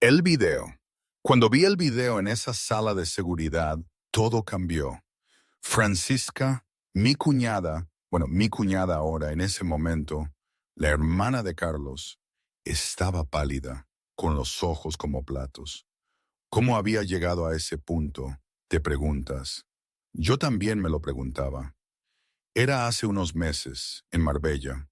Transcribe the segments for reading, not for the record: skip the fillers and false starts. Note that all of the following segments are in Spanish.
El video. Cuando vi el video en esa sala de seguridad, todo cambió. Francisca, mi cuñada ahora en ese momento, la hermana de Carlos, estaba pálida, con los ojos como platos. ¿Cómo había llegado a ese punto? Te preguntas. Yo también me lo preguntaba. Era hace unos meses, en Marbella.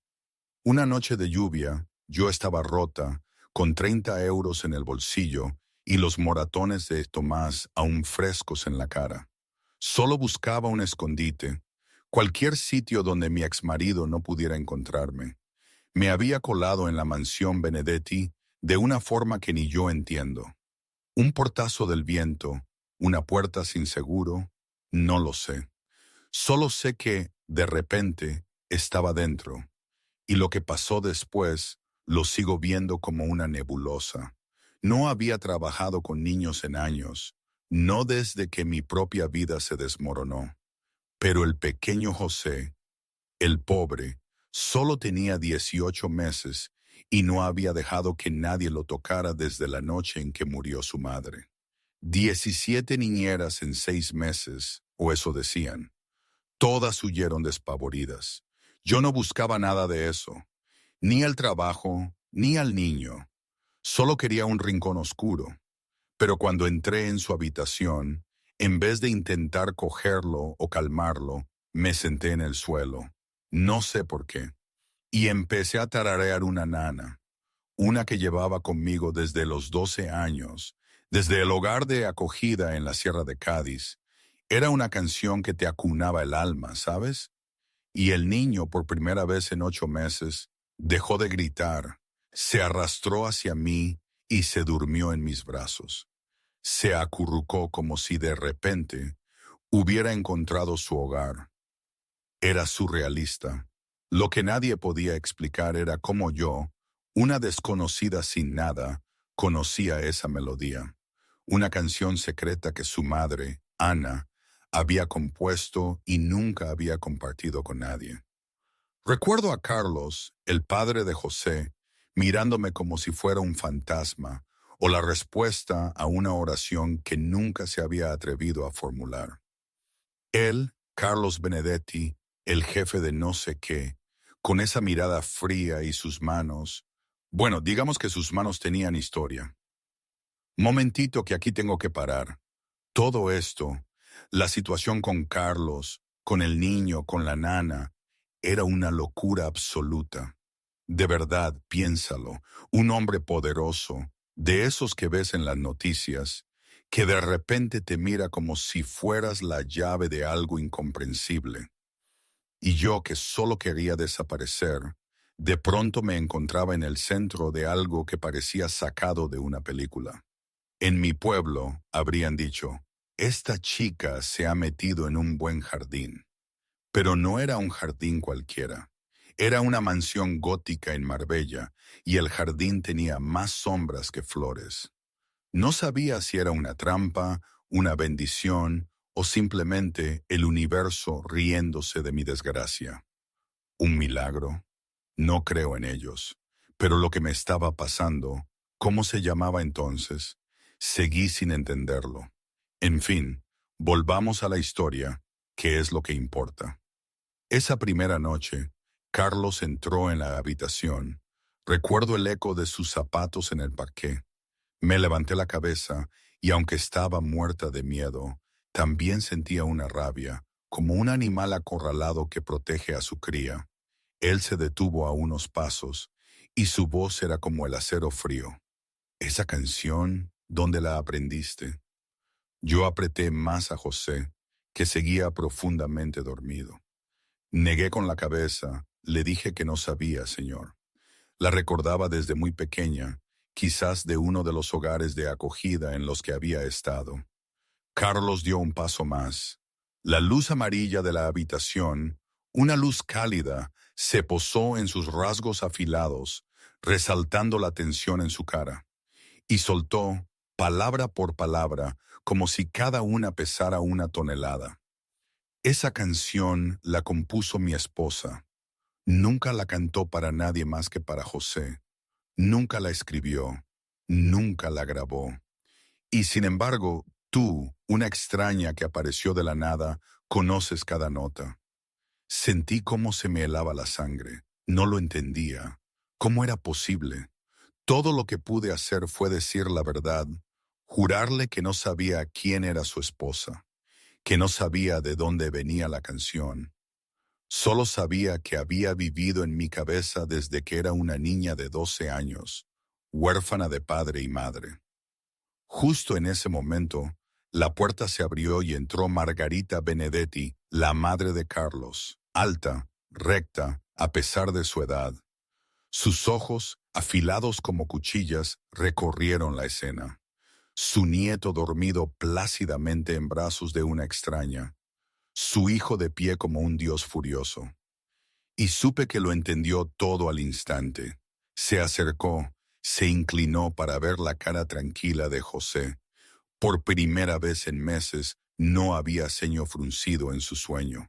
Una noche de lluvia, yo estaba rota, con 30 euros en el bolsillo y los moratones de Tomás aún frescos en la cara. Solo buscaba un escondite, cualquier sitio donde mi exmarido no pudiera encontrarme. Me había colado en la mansión Benedetti de una forma que ni yo entiendo. Un portazo del viento, una puerta sin seguro, no lo sé. Solo sé que, de repente, estaba dentro. Y lo que pasó después lo sigo viendo como una nebulosa. No había trabajado con niños en años, no desde que mi propia vida se desmoronó. Pero el pequeño José, el pobre, solo tenía 18 meses y no había dejado que nadie lo tocara desde la noche en que murió su madre. 17 niñeras en 6 meses, o eso decían. Todas huyeron despavoridas. Yo no buscaba nada de eso. Ni el trabajo, ni al niño. Solo quería un rincón oscuro. Pero cuando entré en su habitación, en vez de intentar cogerlo o calmarlo, me senté en el suelo. No sé por qué. Y empecé a tararear una nana, una que llevaba conmigo desde los 12 años, desde el hogar de acogida en la Sierra de Cádiz. Era una canción que te acunaba el alma, ¿sabes? Y el niño, por primera vez en 8 meses, dejó de gritar, se arrastró hacia mí y se durmió en mis brazos. Se acurrucó como si de repente hubiera encontrado su hogar. Era surrealista. Lo que nadie podía explicar era cómo yo, una desconocida sin nada, conocía esa melodía. Una canción secreta que su madre, Ana, había compuesto y nunca había compartido con nadie. Recuerdo a Carlos, el padre de José, mirándome como si fuera un fantasma o la respuesta a una oración que nunca se había atrevido a formular. Él, Carlos Benedetti, el jefe de no sé qué, con esa mirada fría y sus manos, bueno, digamos que sus manos tenían historia. Momentito que aquí tengo que parar. Todo esto, la situación con Carlos, con el niño, con la nana, era una locura absoluta. De verdad, piénsalo, un hombre poderoso, de esos que ves en las noticias, que de repente te mira como si fueras la llave de algo incomprensible. Y yo que solo quería desaparecer, de pronto me encontraba en el centro de algo que parecía sacado de una película. En mi pueblo, habrían dicho, esta chica se ha metido en un buen jardín. Pero no era un jardín cualquiera. Era una mansión gótica en Marbella y el jardín tenía más sombras que flores. No sabía si era una trampa, una bendición o simplemente el universo riéndose de mi desgracia. ¿Un milagro? No creo en ellos. Pero lo que me estaba pasando, ¿cómo se llamaba entonces? Seguí sin entenderlo. En fin, volvamos a la historia, que es lo que importa. Esa primera noche, Carlos entró en la habitación. Recuerdo el eco de sus zapatos en el parqué. Me levanté la cabeza y aunque estaba muerta de miedo, también sentía una rabia, como un animal acorralado que protege a su cría. Él se detuvo a unos pasos y su voz era como el acero frío. ¿Esa canción, dónde la aprendiste? Yo apreté más a José, que seguía profundamente dormido. Negué con la cabeza, le dije que no sabía, señor. La recordaba desde muy pequeña, quizás de uno de los hogares de acogida en los que había estado. Carlos dio un paso más. La luz amarilla de la habitación, una luz cálida, se posó en sus rasgos afilados, resaltando la tensión en su cara, y soltó, palabra por palabra, como si cada una pesara una tonelada. Esa canción la compuso mi esposa. Nunca la cantó para nadie más que para José. Nunca la escribió. nunca la grabó. Y sin embargo, tú, una extraña que apareció de la nada, conoces cada nota. Sentí cómo se me helaba la sangre. No lo entendía. ¿Cómo era posible? Todo lo que pude hacer fue decir la verdad, jurarle que no sabía quién era su esposa, que no sabía de dónde venía la canción. Solo sabía que había vivido en mi cabeza desde que era una niña de 12 años, huérfana de padre y madre. Justo en ese momento, la puerta se abrió y entró Margarita Benedetti, la madre de Carlos, alta, recta, a pesar de su edad. Sus ojos, afilados como cuchillas, recorrieron la escena. Su nieto dormido plácidamente en brazos de una extraña. Su hijo de pie como un dios furioso. Y supe que lo entendió todo al instante. Se acercó, se inclinó para ver la cara tranquila de José. Por primera vez en meses no había ceño fruncido en su sueño.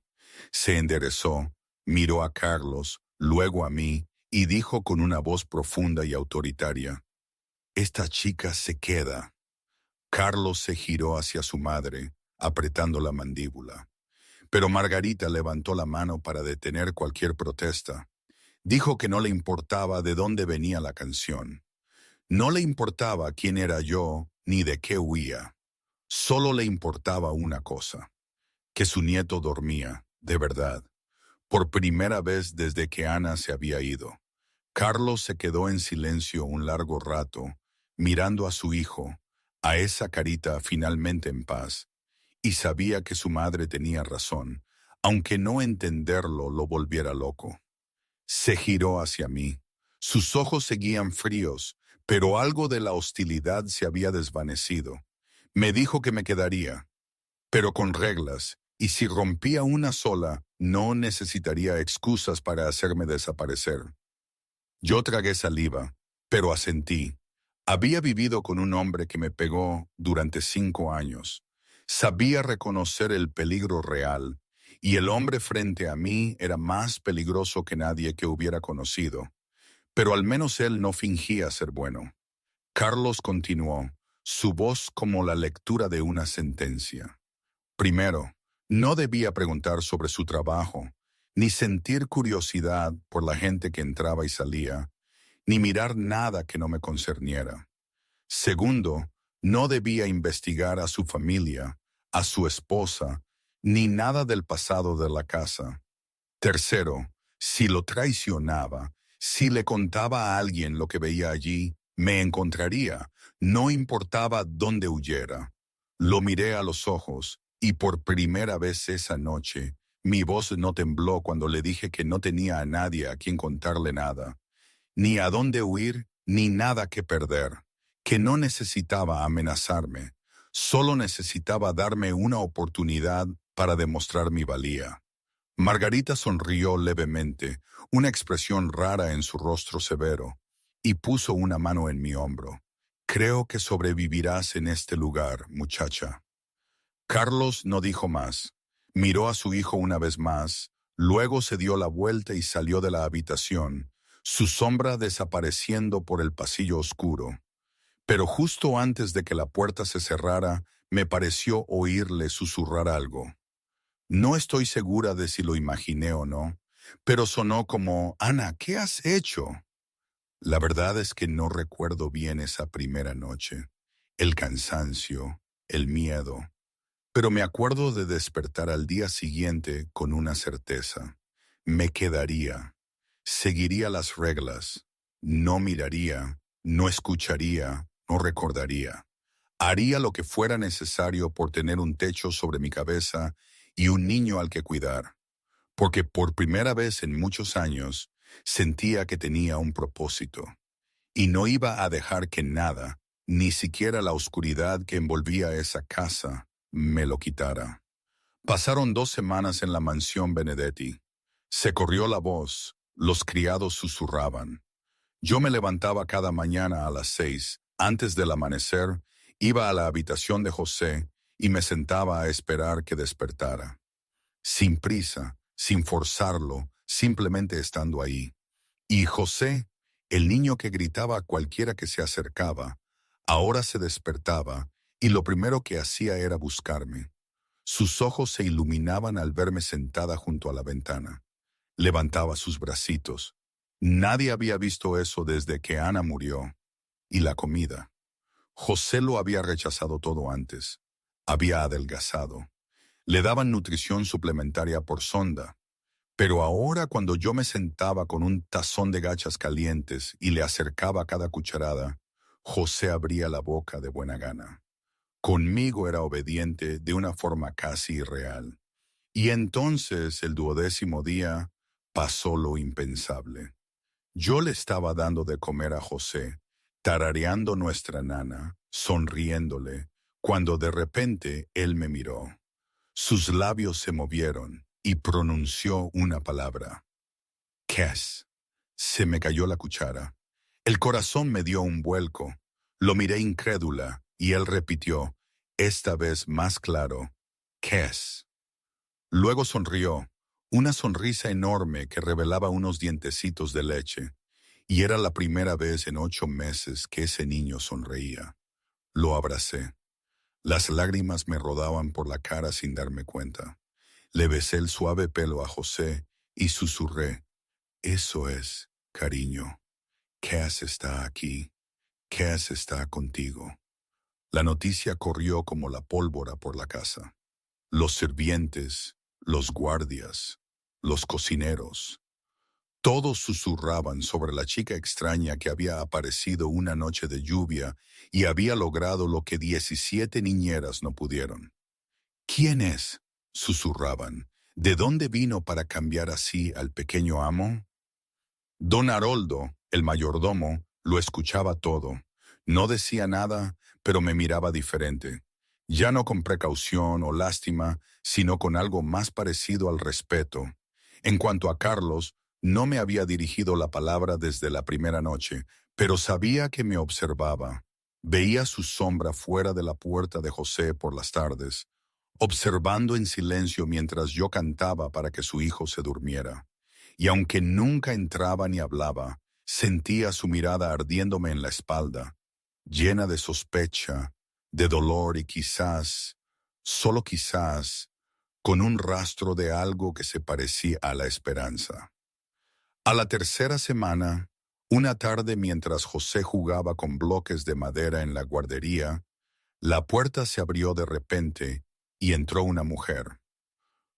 Se enderezó, miró a Carlos, luego a mí, y dijo con una voz profunda y autoritaria: «Esta chica se queda». Carlos se giró hacia su madre, apretando la mandíbula. Pero Margarita levantó la mano para detener cualquier protesta. Dijo que no le importaba de dónde venía la canción. No le importaba quién era yo ni de qué huía. Solo le importaba una cosa: que su nieto dormía, de verdad, por primera vez desde que Ana se había ido. Carlos se quedó en silencio un largo rato, mirando a su hijo, a esa carita finalmente en paz, y sabía que su madre tenía razón, aunque no entenderlo lo volviera loco. Se giró hacia mí. Sus ojos seguían fríos, pero algo de la hostilidad se había desvanecido. Me dijo que me quedaría, pero con reglas, y si rompía una sola, no necesitaría excusas para hacerme desaparecer. Yo tragué saliva, pero asentí. Había vivido con un hombre que me pegó durante 5 años. Sabía reconocer el peligro real, y el hombre frente a mí era más peligroso que nadie que hubiera conocido. Pero al menos él no fingía ser bueno. Carlos continuó, su voz como la lectura de una sentencia. Primero, no debía preguntar sobre su trabajo, ni sentir curiosidad por la gente que entraba y salía, ni mirar nada que no me concerniera. Segundo, no debía investigar a su familia, a su esposa, ni nada del pasado de la casa. Tercero, si lo traicionaba, si le contaba a alguien lo que veía allí, me encontraría, no importaba dónde huyera. Lo miré a los ojos, y por primera vez esa noche, mi voz no tembló cuando le dije que no tenía a nadie a quien contarle nada, ni a dónde huir, ni nada que perder, que no necesitaba amenazarme, solo necesitaba darme una oportunidad para demostrar mi valía. Margarita sonrió levemente, una expresión rara en su rostro severo, y puso una mano en mi hombro. Creo que sobrevivirás en este lugar, muchacha. Carlos no dijo más. Miró a su hijo una vez más, luego se dio la vuelta y salió de la habitación, su sombra desapareciendo por el pasillo oscuro. Pero justo antes de que la puerta se cerrara, me pareció oírle susurrar algo. No estoy segura de si lo imaginé o no, pero sonó como: «Ana, ¿qué has hecho?». La verdad es que no recuerdo bien esa primera noche, el cansancio, el miedo, pero me acuerdo de despertar al día siguiente con una certeza. Me quedaría, seguiría las reglas, no miraría, no escucharía, no recordaría. Haría lo que fuera necesario por tener un techo sobre mi cabeza y un niño al que cuidar, porque por primera vez en muchos años sentía que tenía un propósito, y no iba a dejar que nada, ni siquiera la oscuridad que envolvía esa casa, me lo quitara. Pasaron 2 semanas en la mansión Benedetti. Se corrió la voz, los criados susurraban. Yo me levantaba cada mañana a las 6, antes del amanecer, iba a la habitación de José y me sentaba a esperar que despertara. Sin prisa, sin forzarlo, simplemente estando ahí. Y José, el niño que gritaba a cualquiera que se acercaba, Ahora se despertaba y lo primero que hacía era buscarme. Sus ojos se iluminaban al verme sentada junto a la ventana. Levantaba sus bracitos. Nadie había visto eso desde que Ana murió. Y la comida. José lo había rechazado todo antes. Había adelgazado. Le daban nutrición suplementaria por sonda. Pero ahora cuando yo me sentaba con un tazón de gachas calientes y le acercaba cada cucharada, José abría la boca de buena gana. Conmigo era obediente de una forma casi irreal. Y entonces el 12º día pasó lo impensable. Yo le estaba dando de comer a José, tarareando nuestra nana, sonriéndole, cuando de repente él me miró. Sus labios se movieron y pronunció una palabra. Kes. Se me cayó la cuchara. El corazón me dio un vuelco. Lo miré incrédula y él repitió, esta vez más claro, Kes. Luego sonrió, una sonrisa enorme que revelaba unos dientecitos de leche, y era la primera vez en 8 meses que ese niño sonreía. Lo abracé. Las lágrimas me rodaban por la cara sin darme cuenta. Le besé el suave pelo a José y susurré, eso es, cariño. Cass está aquí. Cass está contigo. La noticia corrió como la pólvora por la casa. Los sirvientes, los guardias, los cocineros, todos susurraban sobre la chica extraña que había aparecido una noche de lluvia y había logrado lo que 17 niñeras no pudieron. ¿Quién es?, susurraban. ¿De dónde vino para cambiar así al pequeño amo? Don Haroldo, el mayordomo, lo escuchaba todo. No decía nada, pero me miraba diferente. Ya no con precaución o lástima, sino con algo más parecido al respeto. En cuanto a Carlos, no me había dirigido la palabra desde la primera noche, pero sabía que me observaba. Veía su sombra fuera de la puerta de José por las tardes, observando en silencio mientras yo cantaba para que su hijo se durmiera. Y aunque nunca entraba ni hablaba, sentía su mirada ardiéndome en la espalda, llena de sospecha, de dolor y quizás, solo quizás, con un rastro de algo que se parecía a la esperanza. A la tercera semana, una tarde mientras José jugaba con bloques de madera en la guardería, la puerta se abrió de repente y entró una mujer.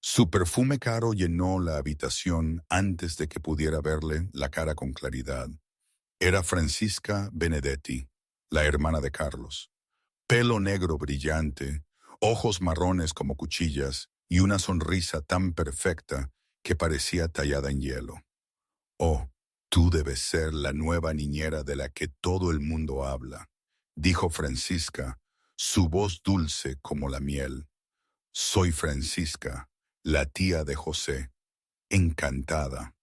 Su perfume caro llenó la habitación antes de que pudiera verle la cara con claridad. Era Francisca Benedetti, la hermana de Carlos. Pelo negro brillante, ojos marrones como cuchillas y una sonrisa tan perfecta que parecía tallada en hielo. Oh, tú debes ser la nueva niñera de la que todo el mundo habla, dijo Francisca, su voz dulce como la miel. Soy Francisca, la tía de José. Encantada.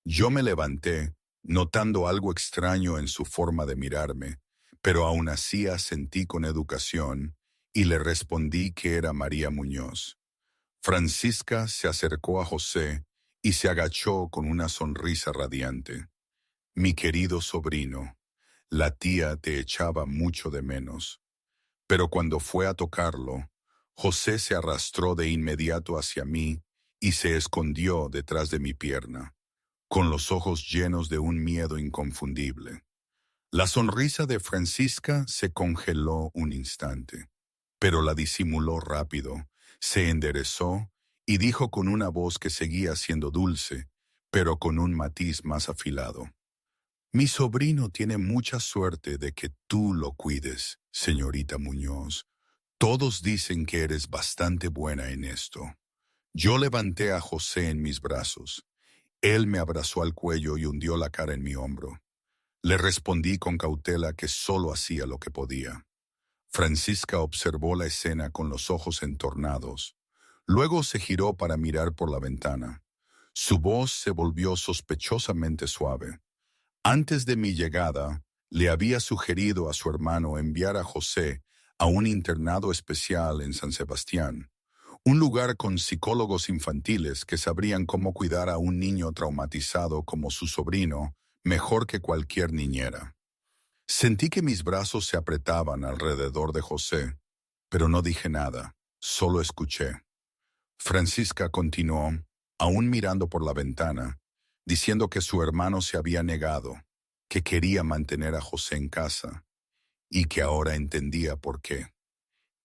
Yo me levanté, notando algo extraño en su forma de mirarme, pero aún así asentí con educación y le respondí que era María Muñoz. Francisca se acercó a José y se agachó con una sonrisa radiante. Mi querido sobrino, la tía te echaba mucho de menos. Pero cuando fue a tocarlo, José se arrastró de inmediato hacia mí y se escondió detrás de mi pierna, con los ojos llenos de un miedo inconfundible. La sonrisa de Francisca se congeló un instante, pero la disimuló rápido, se enderezó y dijo con una voz que seguía siendo dulce, pero con un matiz más afilado. Mi sobrino tiene mucha suerte de que tú lo cuides, señorita Muñoz. Todos dicen que eres bastante buena en esto. Yo levanté a José en mis brazos. Él me abrazó al cuello y hundió la cara en mi hombro. Le respondí con cautela que solo hacía lo que podía. Francisca observó la escena con los ojos entornados. Luego se giró para mirar por la ventana. Su voz se volvió sospechosamente suave. Antes de mi llegada, le había sugerido a su hermano enviar a José a un internado especial en San Sebastián, un lugar con psicólogos infantiles que sabrían cómo cuidar a un niño traumatizado como su sobrino mejor que cualquier niñera. Sentí que mis brazos se apretaban alrededor de José, pero no dije nada, solo escuché. Francisca continuó, aún mirando por la ventana, diciendo que su hermano se había negado, que quería mantener a José en casa, y que ahora entendía por qué.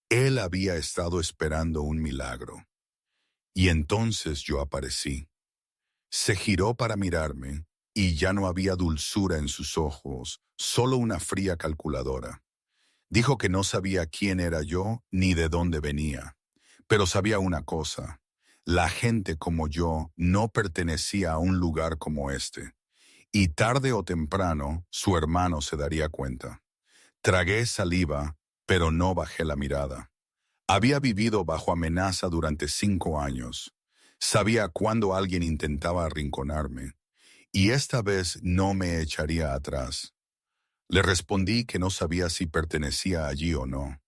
Él había estado esperando un milagro. Y entonces yo aparecí. Se giró para mirarme, y ya no había dulzura en sus ojos, solo una fría calculadora. Dijo que no sabía quién era yo ni de dónde venía, pero sabía una cosa: la gente como yo no pertenecía a un lugar como este, y tarde o temprano su hermano se daría cuenta. Tragué saliva, pero no bajé la mirada. Había vivido bajo amenaza durante 5 años. Sabía cuándo alguien intentaba arrinconarme, y esta vez no me echaría atrás. Le respondí que no sabía si pertenecía allí o no.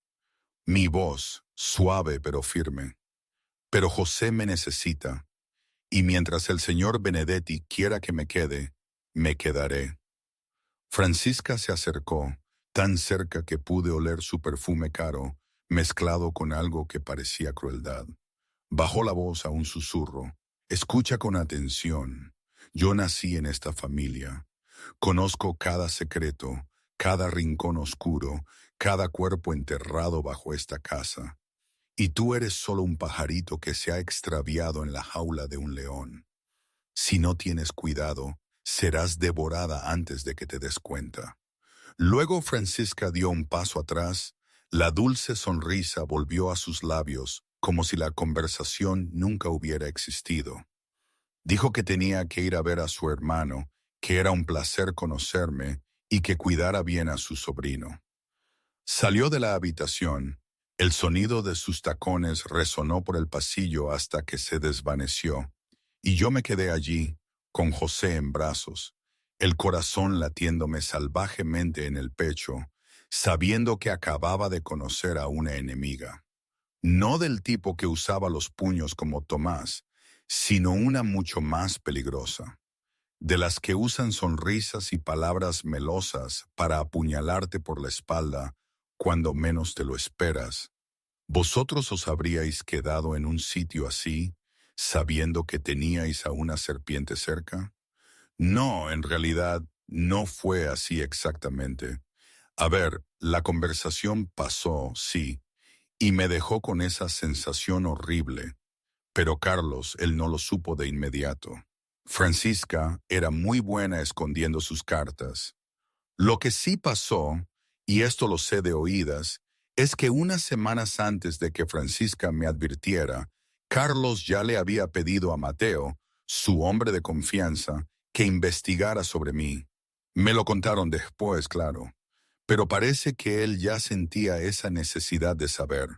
Mi voz, suave pero firme. Pero José me necesita, y mientras el señor Benedetti quiera que me quedaré. Francisca se acercó, tan cerca que pude oler su perfume caro, mezclado con algo que parecía crueldad. Bajó la voz a un susurro. Escucha con atención. Yo nací en esta familia. Conozco cada secreto, cada rincón oscuro, cada cuerpo enterrado bajo esta casa. Y tú eres solo un pajarito que se ha extraviado en la jaula de un león. Si no tienes cuidado, serás devorada antes de que te des cuenta. Luego Francisca dio un paso atrás. La dulce sonrisa volvió a sus labios, como si la conversación nunca hubiera existido. Dijo que tenía que ir a ver a su hermano, que era un placer conocerme y que cuidara bien a su sobrino. Salió de la habitación. El sonido de sus tacones resonó por el pasillo hasta que se desvaneció, y yo me quedé allí, con José en brazos, el corazón latiéndome salvajemente en el pecho, sabiendo que acababa de conocer a una enemiga. No del tipo que usaba los puños como Tomás, sino una mucho más peligrosa, de las que usan sonrisas y palabras melosas para apuñalarte por la espalda cuando menos te lo esperas. ¿Vosotros os habríais quedado en un sitio así, sabiendo que teníais a una serpiente cerca? No, en realidad, no fue así exactamente. A ver, la conversación pasó, sí, y me dejó con esa sensación horrible, pero Carlos, él no lo supo de inmediato. Francisca era muy buena escondiendo sus cartas. Lo que sí pasó, y esto lo sé de oídas, es que unas semanas antes de que Francisca me advirtiera, Carlos ya le había pedido a Mateo, su hombre de confianza, que investigara sobre mí. Me lo contaron después, claro, pero parece que él ya sentía esa necesidad de saber.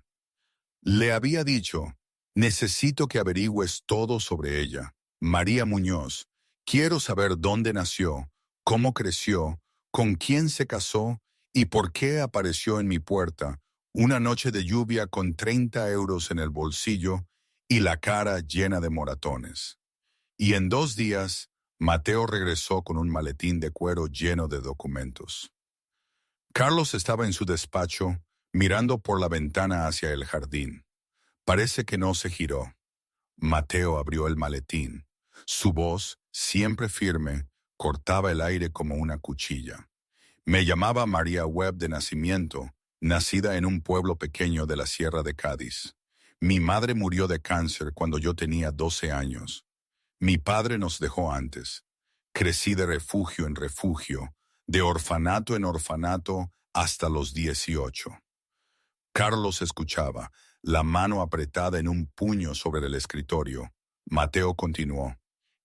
Le había dicho: necesito que averigües todo sobre ella, María Muñoz. Quiero saber dónde nació, cómo creció, con quién se casó y por qué apareció en mi puerta una noche de lluvia con 30 euros en el bolsillo y la cara llena de moratones. Y en 2 días, Mateo regresó con un maletín de cuero lleno de documentos. Carlos estaba en su despacho, mirando por la ventana hacia el jardín. Parece que no se giró. Mateo abrió el maletín. Su voz, siempre firme, cortaba el aire como una cuchilla. Me llamaba María Webb de nacimiento, nacida en un pueblo pequeño de la Sierra de Cádiz. Mi madre murió de cáncer cuando yo tenía 12 años. Mi padre nos dejó antes. Crecí de refugio en refugio, de orfanato en orfanato hasta los 18. Carlos escuchaba, la mano apretada en un puño sobre el escritorio. Mateo continuó.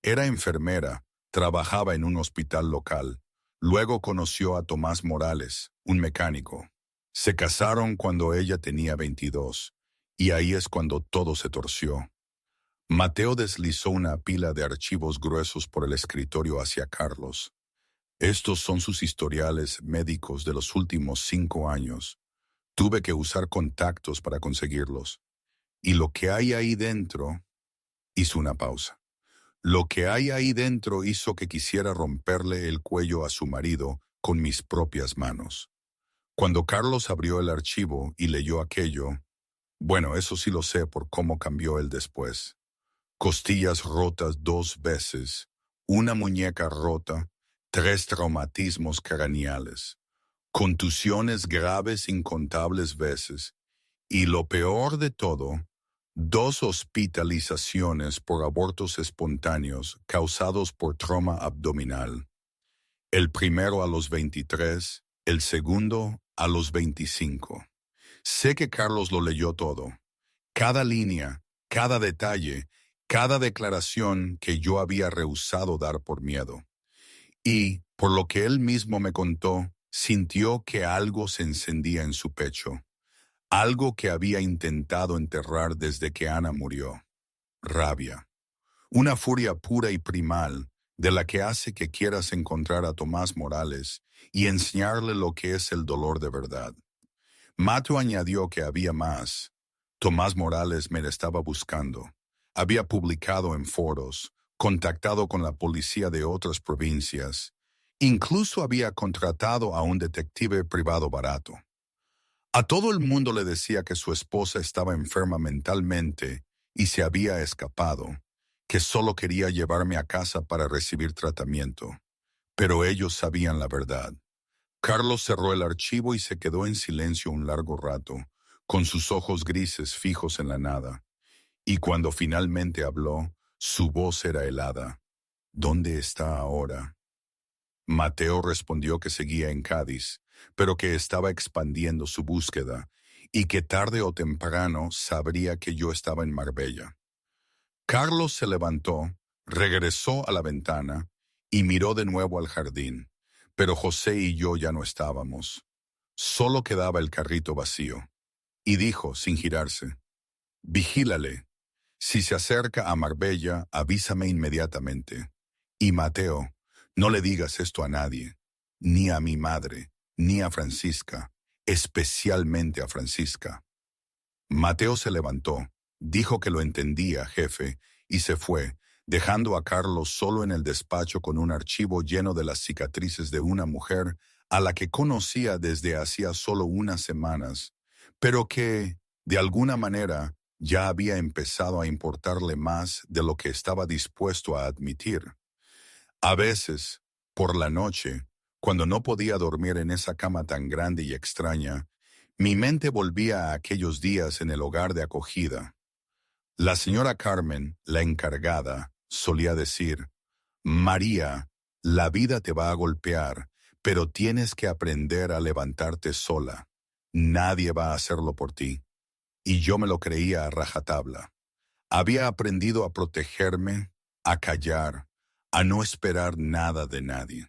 Era enfermera, trabajaba en un hospital local. Luego conoció a Tomás Morales, un mecánico. Se casaron cuando ella tenía 22, y ahí es cuando todo se torció. Mateo deslizó una pila de archivos gruesos por el escritorio hacia Carlos. Estos son sus historiales médicos de los últimos 5 años. Tuve que usar contactos para conseguirlos. Y lo que hay ahí dentro... Hizo una pausa. Lo que hay ahí dentro hizo que quisiera romperle el cuello a su marido con mis propias manos. Cuando Carlos abrió el archivo y leyó aquello, bueno, eso sí lo sé por cómo cambió él después. Costillas rotas 2 veces, una muñeca rota, 3 traumatismos craneales, contusiones graves incontables veces, y lo peor de todo, 2 hospitalizaciones por abortos espontáneos causados por trauma abdominal. El primero a los 23, el segundo a los 25. Sé que Carlos lo leyó todo. Cada línea, cada detalle, cada declaración que yo había rehusado dar por miedo. Y, por lo que él mismo me contó, sintió que algo se encendía en su pecho. Algo que había intentado enterrar desde que Ana murió. Rabia. Una furia pura y primal de la que hace que quieras encontrar a Tomás Morales y enseñarle lo que es el dolor de verdad. Mato añadió que había más. Tomás Morales me estaba buscando. Había publicado en foros, contactado con la policía de otras provincias. Incluso había contratado a un detective privado barato. A todo el mundo le decía que su esposa estaba enferma mentalmente y se había escapado, que solo quería llevarme a casa para recibir tratamiento. Pero ellos sabían la verdad. Carlos cerró el archivo y se quedó en silencio un largo rato, con sus ojos grises fijos en la nada. Y cuando finalmente habló, su voz era helada. ¿Dónde está ahora? Mateo respondió que seguía en Cádiz, pero que estaba expandiendo su búsqueda y que tarde o temprano sabría que yo estaba en Marbella. Carlos se levantó, regresó a la ventana y miró de nuevo al jardín, pero José y yo ya no estábamos. Solo quedaba el carrito vacío. Y dijo, sin girarse, «Vigílale. Si se acerca a Marbella, avísame inmediatamente. Y Mateo, no le digas esto a nadie, ni a mi madre, ni a Francisca, especialmente a Francisca». Mateo se levantó, dijo que lo entendía, jefe, y se fue, dejando a Carlos solo en el despacho con un archivo lleno de las cicatrices de una mujer a la que conocía desde hacía solo unas semanas, pero que, de alguna manera, ya había empezado a importarle más de lo que estaba dispuesto a admitir. A veces, por la noche, cuando no podía dormir en esa cama tan grande y extraña, mi mente volvía a aquellos días en el hogar de acogida. La señora Carmen, la encargada, solía decir, «María, la vida te va a golpear, pero tienes que aprender a levantarte sola. Nadie va a hacerlo por ti». Y yo me lo creía a rajatabla. Había aprendido a protegerme, a callar, a no esperar nada de nadie.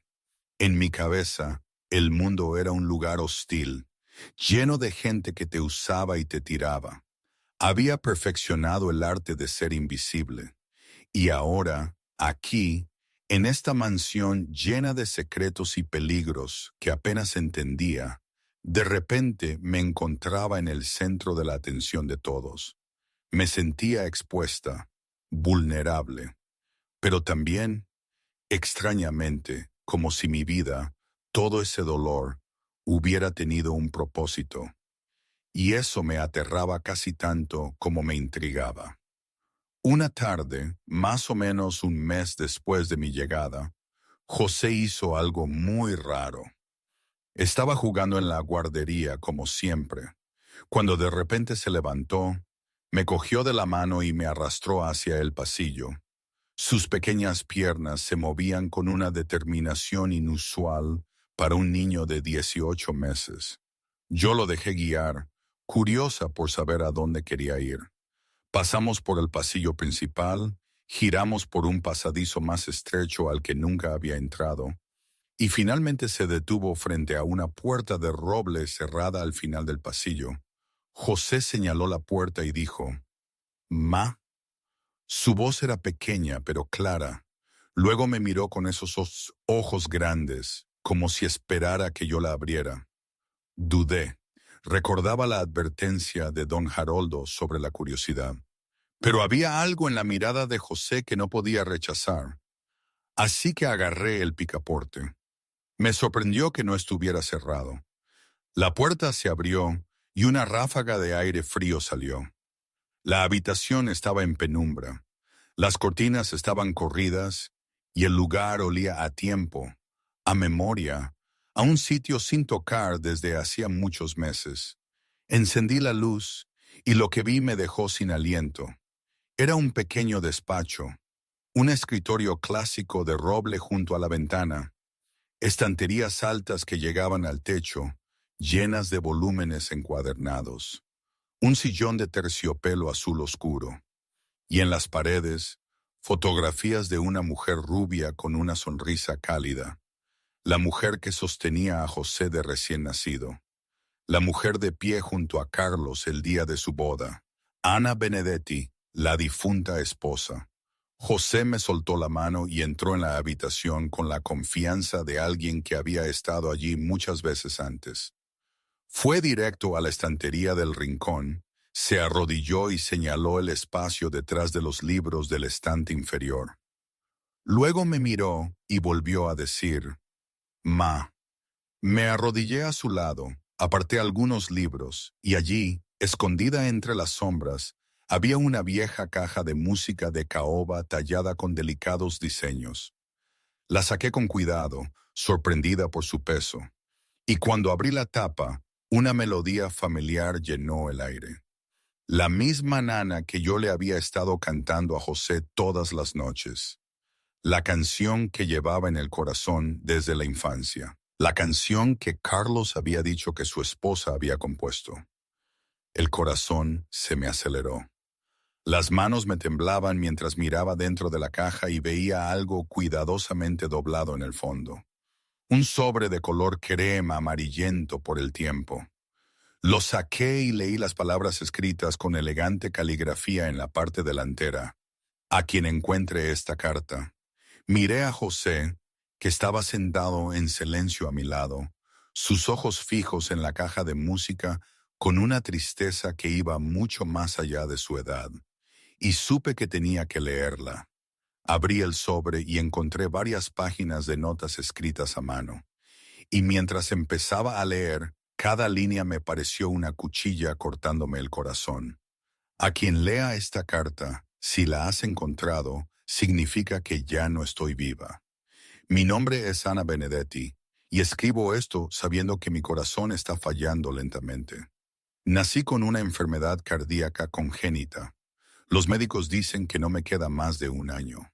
En mi cabeza, el mundo era un lugar hostil, lleno de gente que te usaba y te tiraba. Había perfeccionado el arte de ser invisible. Y ahora, aquí, en esta mansión llena de secretos y peligros que apenas entendía, de repente me encontraba en el centro de la atención de todos. Me sentía expuesta, vulnerable, pero también, extrañamente, como si mi vida, todo ese dolor, hubiera tenido un propósito. Y eso me aterraba casi tanto como me intrigaba. Una tarde, más o menos un mes después de mi llegada, José hizo algo muy raro. Estaba jugando en la guardería como siempre, cuando de repente se levantó, me cogió de la mano y me arrastró hacia el pasillo. Sus pequeñas piernas se movían con una determinación inusual para un niño de 18 meses. Yo lo dejé guiar, curiosa por saber a dónde quería ir. Pasamos por el pasillo principal, giramos por un pasadizo más estrecho al que nunca había entrado, y finalmente se detuvo frente a una puerta de roble cerrada al final del pasillo. José señaló la puerta y dijo, «Ma». Su voz era pequeña pero clara. Luego me miró con esos ojos grandes, como si esperara que yo la abriera. Dudé. Recordaba la advertencia de don Haroldo sobre la curiosidad. Pero había algo en la mirada de José que no podía rechazar. Así que agarré el picaporte. Me sorprendió que no estuviera cerrado. La puerta se abrió y una ráfaga de aire frío salió. La habitación estaba en penumbra. Las cortinas estaban corridas y el lugar olía a tiempo, a memoria, a un sitio sin tocar desde hacía muchos meses. Encendí la luz y lo que vi me dejó sin aliento. Era un pequeño despacho, un escritorio clásico de roble junto a la ventana, estanterías altas que llegaban al techo, llenas de volúmenes encuadernados, un sillón de terciopelo azul oscuro, y en las paredes, fotografías de una mujer rubia con una sonrisa cálida, la mujer que sostenía a José de recién nacido, la mujer de pie junto a Carlos el día de su boda, Ana Benedetti, la difunta esposa. José me soltó la mano y entró en la habitación con la confianza de alguien que había estado allí muchas veces antes. Fue directo a la estantería del rincón, se arrodilló y señaló el espacio detrás de los libros del estante inferior. Luego me miró y volvió a decir, «Ma». Me arrodillé a su lado, aparté algunos libros, y allí, escondida entre las sombras, había una vieja caja de música de caoba tallada con delicados diseños. La saqué con cuidado, sorprendida por su peso, y cuando abrí la tapa, una melodía familiar llenó el aire. La misma nana que yo le había estado cantando a José todas las noches. La canción que llevaba en el corazón desde la infancia. La canción que Carlos había dicho que su esposa había compuesto. El corazón se me aceleró. Las manos me temblaban mientras miraba dentro de la caja y veía algo cuidadosamente doblado en el fondo. Un sobre de color crema amarillento por el tiempo. Lo saqué y leí las palabras escritas con elegante caligrafía en la parte delantera. A quien encuentre esta carta. Miré a José, que estaba sentado en silencio a mi lado, sus ojos fijos en la caja de música con una tristeza que iba mucho más allá de su edad, y supe que tenía que leerla. Abrí el sobre y encontré varias páginas de notas escritas a mano, y mientras empezaba a leer, cada línea me pareció una cuchilla cortándome el corazón. A quien lea esta carta, si la has encontrado, significa que ya no estoy viva. Mi nombre es Ana Benedetti, y escribo esto sabiendo que mi corazón está fallando lentamente. Nací con una enfermedad cardíaca congénita. Los médicos dicen que no me queda más de un año.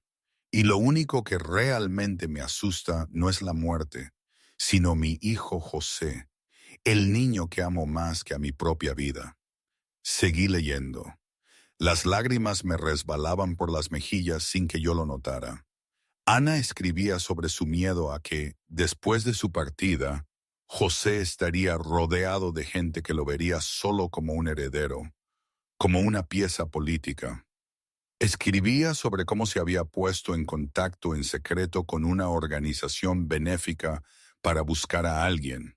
Y lo único que realmente me asusta no es la muerte, sino mi hijo José, el niño que amo más que a mi propia vida. Seguí leyendo. Las lágrimas me resbalaban por las mejillas sin que yo lo notara. Ana escribía sobre su miedo a que, después de su partida, José estaría rodeado de gente que lo vería solo como un heredero, como una pieza política. Escribía sobre cómo se había puesto en contacto en secreto con una organización benéfica para buscar a alguien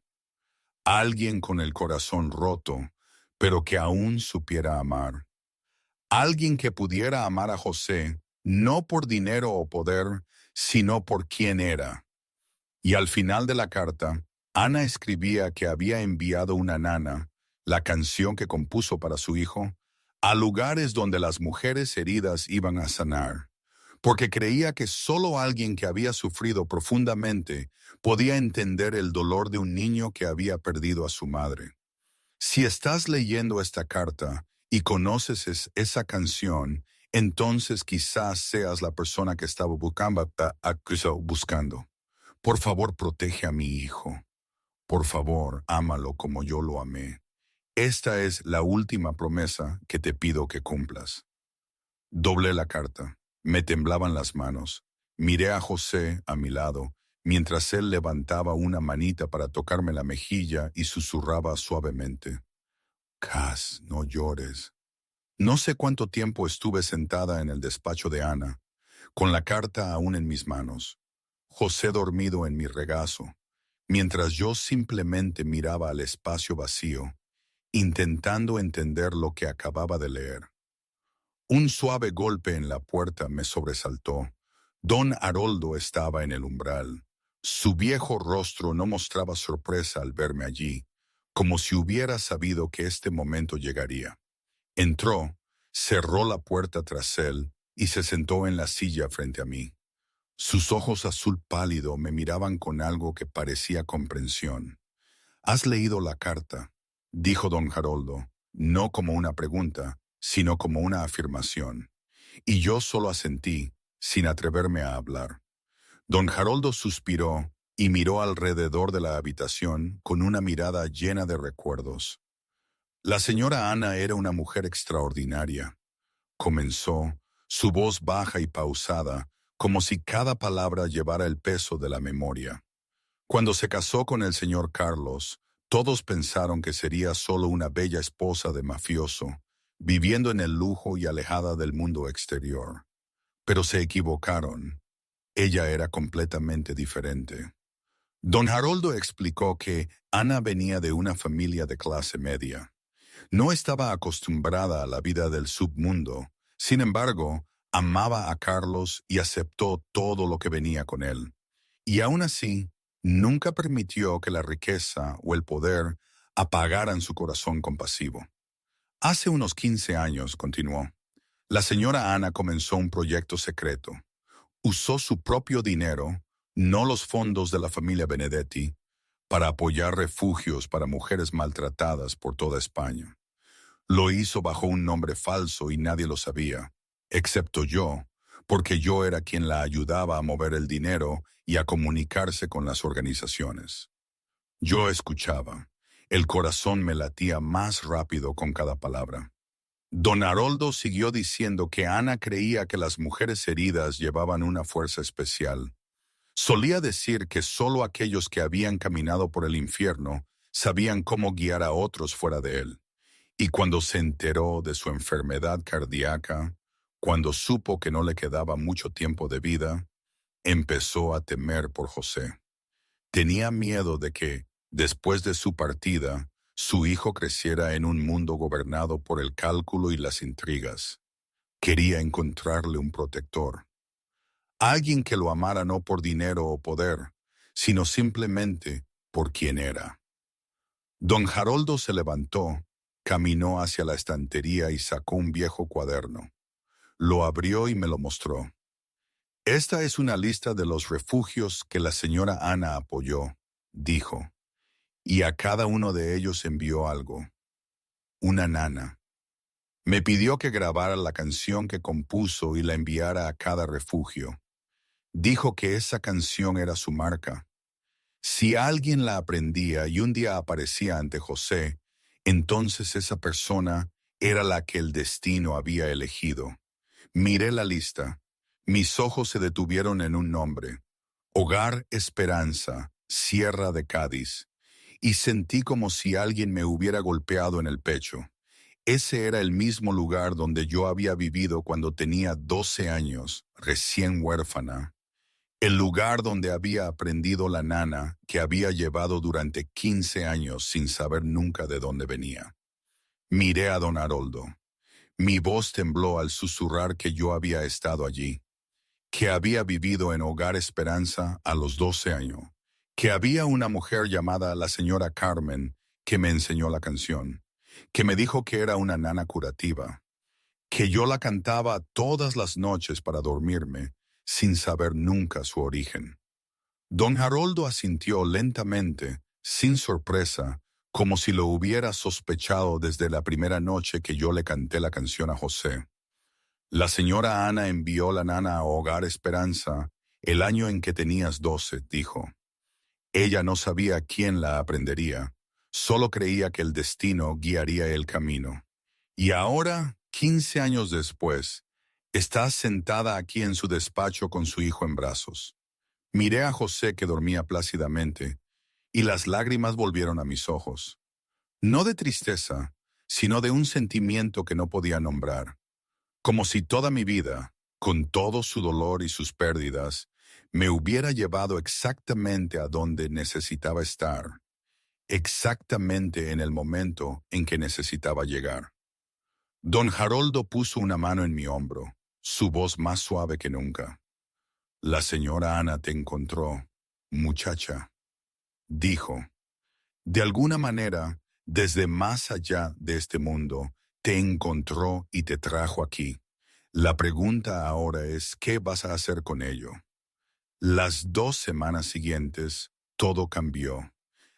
con el corazón roto, pero que aún supiera amar. Alguien que pudiera amar a José, no por dinero o poder, sino por quién era. Y al final de la carta, Ana escribía que había enviado una nana, la canción que compuso para su hijo, a lugares donde las mujeres heridas iban a sanar, porque creía que solo alguien que había sufrido profundamente podía entender el dolor de un niño que había perdido a su madre. Si estás leyendo esta carta y conoces esa canción, entonces quizás seas la persona que estaba buscando. Por favor, protege a mi hijo. Por favor, ámalo como yo lo amé. Esta es la última promesa que te pido que cumplas. Doblé la carta. Me temblaban las manos. Miré a José a mi lado, mientras él levantaba una manita para tocarme la mejilla y susurraba suavemente. Cas, no llores. No sé cuánto tiempo estuve sentada en el despacho de Ana, con la carta aún en mis manos, José dormido en mi regazo, mientras yo simplemente miraba al espacio vacío, intentando entender lo que acababa de leer. Un suave golpe en la puerta me sobresaltó. Don Haroldo estaba en el umbral, Su viejo rostro no mostraba sorpresa al verme allí, como si hubiera sabido que este momento llegaría. Entró, cerró la puerta tras él y se sentó en la silla frente a mí. Sus ojos azul pálido me miraban con algo que parecía comprensión. «¿Has leído la carta?», dijo don Haroldo, no como una pregunta, sino como una afirmación. Y yo solo asentí, sin atreverme a hablar. Don Haroldo suspiró y miró alrededor de la habitación con una mirada llena de recuerdos. La señora Ana era una mujer extraordinaria. Comenzó, su voz baja y pausada, como si cada palabra llevara el peso de la memoria. Cuando se casó con el señor Carlos, todos pensaron que sería solo una bella esposa de mafioso, viviendo en el lujo y alejada del mundo exterior. Pero se equivocaron. Ella era completamente diferente. Don Haroldo explicó que Ana venía de una familia de clase media. No estaba acostumbrada a la vida del submundo. Sin embargo, amaba a Carlos y aceptó todo lo que venía con él. Y aún así, nunca permitió que la riqueza o el poder apagaran su corazón compasivo. Hace unos 15 años, continuó, la señora Ana comenzó un proyecto secreto. Usó su propio dinero, no los fondos de la familia Benedetti, para apoyar refugios para mujeres maltratadas por toda España. Lo hizo bajo un nombre falso y nadie lo sabía, excepto yo, porque yo era quien la ayudaba a mover el dinero y a comunicarse con las organizaciones. Yo escuchaba. El corazón me latía más rápido con cada palabra. Don Haroldo siguió diciendo que Ana creía que las mujeres heridas llevaban una fuerza especial. Solía decir que solo aquellos que habían caminado por el infierno sabían cómo guiar a otros fuera de él. Y cuando se enteró de su enfermedad cardíaca, cuando supo que no le quedaba mucho tiempo de vida, empezó a temer por José. Tenía miedo de que, después de su partida, su hijo creciera en un mundo gobernado por el cálculo y las intrigas. Quería encontrarle un protector. Alguien que lo amara no por dinero o poder, sino simplemente por quien era. Don Haroldo se levantó, caminó hacia la estantería y sacó un viejo cuaderno. Lo abrió y me lo mostró. Esta es una lista de los refugios que la señora Ana apoyó, dijo, y a cada uno de ellos envió algo. Una nana. Me pidió que grabara la canción que compuso y la enviara a cada refugio. Dijo que esa canción era su marca. Si alguien la aprendía y un día aparecía ante José, entonces esa persona era la que el destino había elegido. Miré la lista. Mis ojos se detuvieron en un nombre. Hogar Esperanza, Sierra de Cádiz. Y sentí como si alguien me hubiera golpeado en el pecho. Ese era el mismo lugar donde yo había vivido cuando tenía 12 años, recién huérfana. El lugar donde había aprendido la nana que había llevado durante 15 años sin saber nunca de dónde venía. Miré a don Haroldo. Mi voz tembló al susurrar que yo había estado allí, que había vivido en Hogar Esperanza a los 12 años, que había una mujer llamada la señora Carmen que me enseñó la canción, que me dijo que era una nana curativa, que yo la cantaba todas las noches para dormirme, sin saber nunca su origen. Don Haroldo asintió lentamente, sin sorpresa, como si lo hubiera sospechado desde la primera noche que yo le canté la canción a José. La señora Ana envió la nana a Hogar Esperanza el año en que tenías 12, dijo. Ella no sabía quién la aprendería, solo creía que el destino guiaría el camino. Y ahora, 15 años después, está sentada aquí en su despacho con su hijo en brazos. Miré a José que dormía plácidamente, y las lágrimas volvieron a mis ojos. No de tristeza, sino de un sentimiento que no podía nombrar. Como si toda mi vida, con todo su dolor y sus pérdidas, me hubiera llevado exactamente a donde necesitaba estar, exactamente en el momento en que necesitaba llegar. Don Haroldo puso una mano en mi hombro, su voz más suave que nunca. La señora Ana te encontró. muchacha, dijo. De alguna manera, desde más allá de este mundo, te encontró y te trajo aquí. La pregunta ahora es, ¿qué vas a hacer con ello? Las 2 semanas siguientes, todo cambió.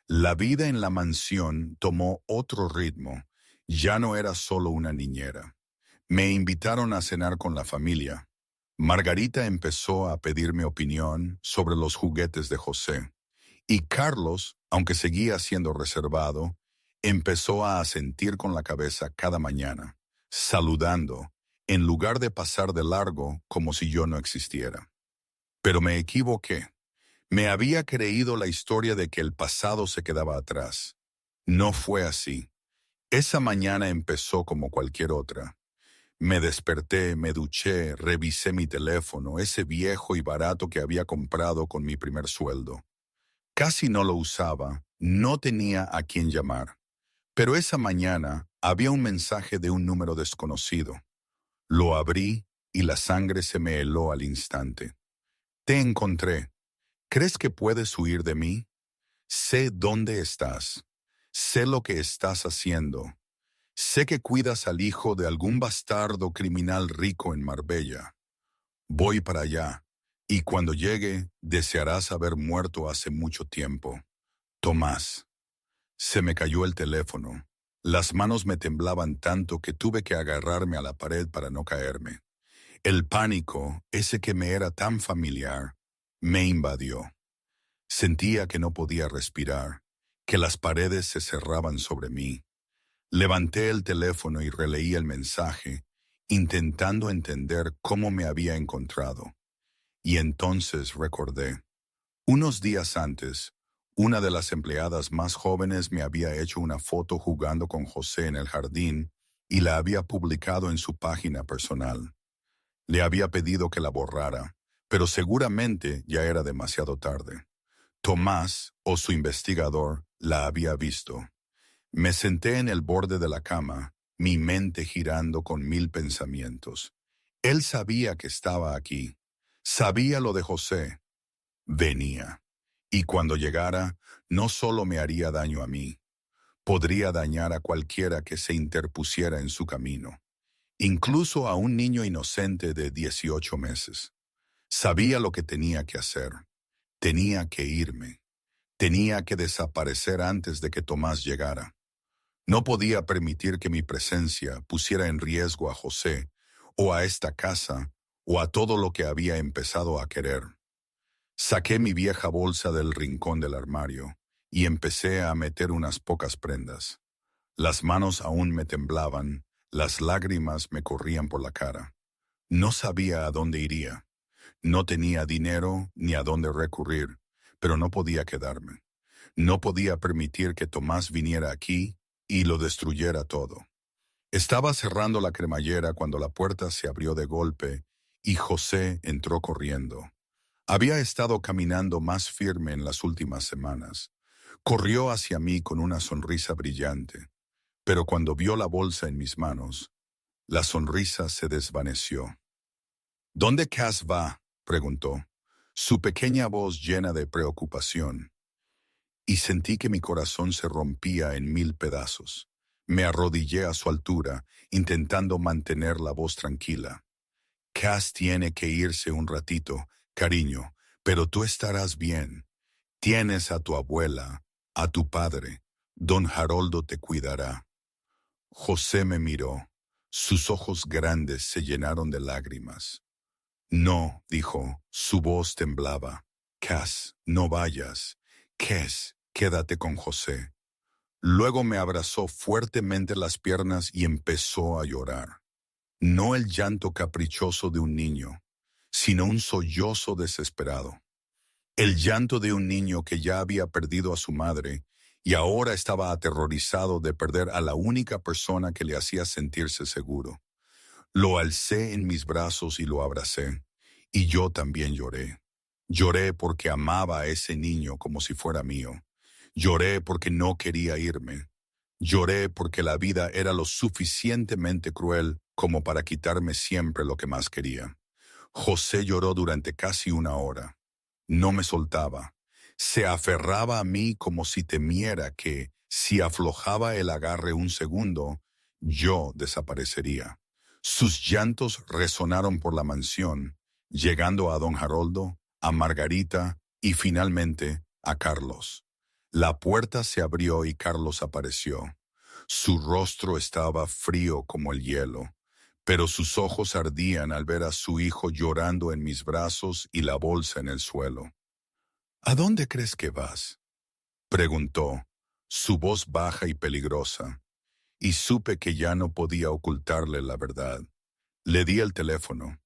La vida en la mansión tomó otro ritmo. Ya no era solo una niñera. Me invitaron a cenar con la familia. Margarita empezó a pedirme opinión sobre los juguetes de José. Y Carlos, aunque seguía siendo reservado, empezó a asentir con la cabeza cada mañana, saludando, en lugar de pasar de largo como si yo no existiera. Pero me equivoqué. Me había creído la historia de que el pasado se quedaba atrás. No fue así. Esa mañana empezó como cualquier otra. Me desperté, me duché, revisé mi teléfono, ese viejo y barato que había comprado con mi primer sueldo. Casi no lo usaba, no tenía a quién llamar. Pero esa mañana había un mensaje de un número desconocido. Lo abrí y la sangre se me heló al instante. Te encontré. ¿Crees que puedes huir de mí? Sé dónde estás. Sé lo que estás haciendo. Sé que cuidas al hijo de algún bastardo criminal rico en Marbella. Voy para allá, y cuando llegue, desearás haber muerto hace mucho tiempo. Tomás. Se me cayó el teléfono. Las manos me temblaban tanto que tuve que agarrarme a la pared para no caerme. El pánico, ese que me era tan familiar, me invadió. Sentía que no podía respirar, que las paredes se cerraban sobre mí. Levanté el teléfono y releí el mensaje, intentando entender cómo me había encontrado. Y entonces recordé. Unos días antes, una de las empleadas más jóvenes me había hecho una foto jugando con José en el jardín y la había publicado en su página personal. Le había pedido que la borrara, pero seguramente ya era demasiado tarde. Tomás, o su investigador, la había visto. Me senté en el borde de la cama, mi mente girando con 1000 pensamientos. Él sabía que estaba aquí. Sabía lo de José. Venía. Y cuando llegara, no solo me haría daño a mí, podría dañar a cualquiera que se interpusiera en su camino, incluso a un niño inocente de 18 meses. Sabía lo que tenía que hacer. Tenía que irme. Tenía que desaparecer antes de que Tomás llegara. No podía permitir que mi presencia pusiera en riesgo a José, o a esta casa, o a todo lo que había empezado a querer. Saqué mi vieja bolsa del rincón del armario y empecé a meter unas pocas prendas. Las manos aún me temblaban, las lágrimas me corrían por la cara. No sabía a dónde iría. No tenía dinero ni a dónde recurrir, pero no podía quedarme. No podía permitir que Tomás viniera aquí y lo destruyera todo. Estaba cerrando la cremallera cuando la puerta se abrió de golpe y José entró corriendo. Había estado caminando más firme en las últimas semanas. Corrió hacia mí con una sonrisa brillante, pero cuando vio la bolsa en mis manos, la sonrisa se desvaneció. ¿Dónde Cass va?, preguntó, su pequeña voz llena de preocupación. Y sentí que mi corazón se rompía en 1000 pedazos. Me arrodillé a su altura, intentando mantener la voz tranquila. Cass tiene que irse un ratito, cariño, pero tú estarás bien. Tienes a tu abuela, a tu padre. Don Haroldo te cuidará. José me miró. Sus ojos grandes se llenaron de lágrimas. No, dijo, su voz temblaba. Cass, no vayas. Cass, quédate con José. Luego me abrazó fuertemente las piernas y empezó a llorar. No el llanto caprichoso de un niño, sino un sollozo desesperado. El llanto de un niño que ya había perdido a su madre y ahora estaba aterrorizado de perder a la única persona que le hacía sentirse seguro. Lo alcé en mis brazos y lo abracé, y yo también lloré. Lloré porque amaba a ese niño como si fuera mío. Lloré porque no quería irme. Lloré porque la vida era lo suficientemente cruel como para quitarme siempre lo que más quería. José lloró durante casi 1 hora. No me soltaba. Se aferraba a mí como si temiera que, si aflojaba el agarre un segundo, yo desaparecería. Sus llantos resonaron por la mansión, llegando a don Haroldo, a Margarita y finalmente a Carlos. La puerta se abrió y Carlos apareció. Su rostro estaba frío como el hielo, pero sus ojos ardían al ver a su hijo llorando en mis brazos y la bolsa en el suelo. ¿A dónde crees que vas?, preguntó, su voz baja y peligrosa, y supe que ya no podía ocultarle la verdad. Le di el teléfono.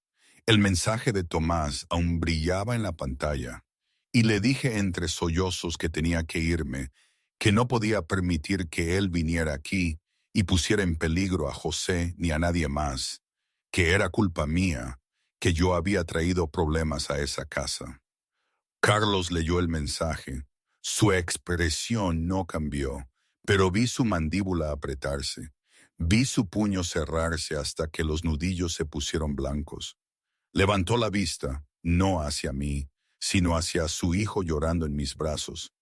El mensaje de Tomás aún brillaba en la pantalla, y le dije entre sollozos que tenía que irme, que no podía permitir que él viniera aquí y pusiera en peligro a José ni a nadie más, que era culpa mía, que yo había traído problemas a esa casa. Carlos leyó el mensaje. Su expresión no cambió, pero vi su mandíbula apretarse. Vi su puño cerrarse hasta que los nudillos se pusieron blancos. Levantó la vista, no hacia mí, sino hacia su hijo llorando en mis brazos,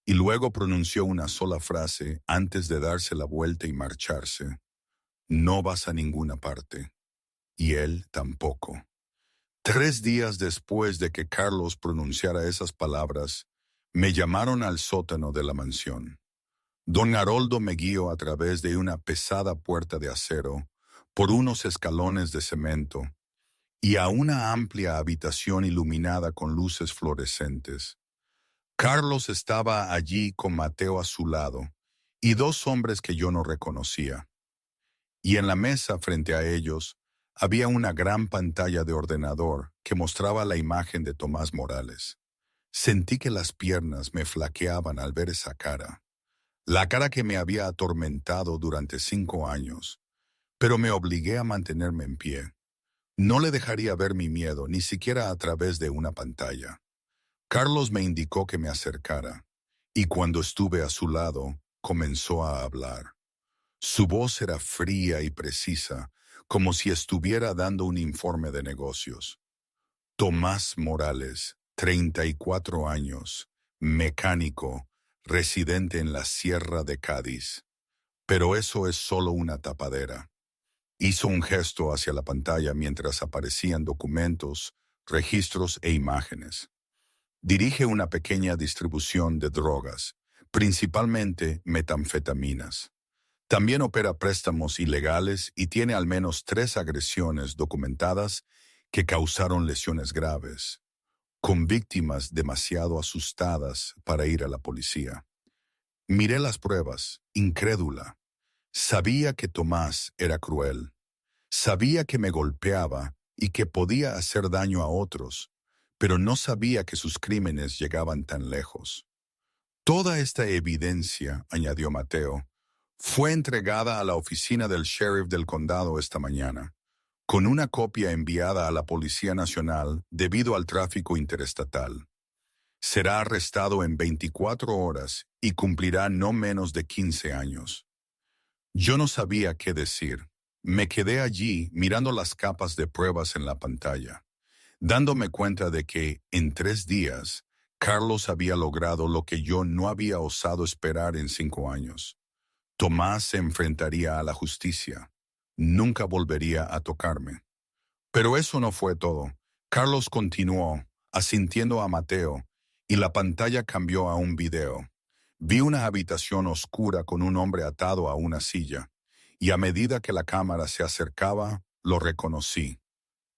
y luego pronunció una sola frase antes de darse la vuelta y marcharse. No vas a ninguna parte. Y él tampoco. 3 días después de que Carlos pronunciara esas palabras, me llamaron al sótano de la mansión. Don Haroldo me guió a través de una pesada puerta de acero, por unos escalones de cemento, y a una amplia habitación iluminada con luces fluorescentes. Carlos estaba allí con Mateo a su lado, y 2 hombres que yo no reconocía. Y en la mesa frente a ellos había una gran pantalla de ordenador que mostraba la imagen de Tomás Morales. Sentí que las piernas me flaqueaban al ver esa cara, la cara que me había atormentado durante 5 años, pero me obligué a mantenerme en pie. No le dejaría ver mi miedo, ni siquiera a través de una pantalla. Carlos me indicó que me acercara, y cuando estuve a su lado, comenzó a hablar. Su voz era fría y precisa, como si estuviera dando un informe de negocios. Tomás Morales, 34 años, mecánico, residente en la Sierra de Cádiz. Pero eso es solo una tapadera. Hizo un gesto hacia la pantalla mientras aparecían documentos, registros e imágenes. Dirige una pequeña distribución de drogas, principalmente metanfetaminas. También opera préstamos ilegales y tiene al menos 3 agresiones documentadas que causaron lesiones graves, con víctimas demasiado asustadas para ir a la policía. Miré las pruebas, incrédula. Sabía que Tomás era cruel. Sabía que me golpeaba y que podía hacer daño a otros, pero no sabía que sus crímenes llegaban tan lejos. Toda esta evidencia, añadió Mateo, fue entregada a la oficina del sheriff del condado esta mañana, con una copia enviada a la Policía Nacional debido al tráfico interestatal. Será arrestado en 24 horas y cumplirá no menos de 15 años. Yo no sabía qué decir. Me quedé allí mirando las capas de pruebas en la pantalla, dándome cuenta de que, en 3 días, Carlos había logrado lo que yo no había osado esperar en 5 años. Tomás se enfrentaría a la justicia. Nunca volvería a tocarme. Pero eso no fue todo. Carlos continuó, asintiendo a Mateo, y la pantalla cambió a un video. Vi una habitación oscura con un hombre atado a una silla, y a medida que la cámara se acercaba, lo reconocí.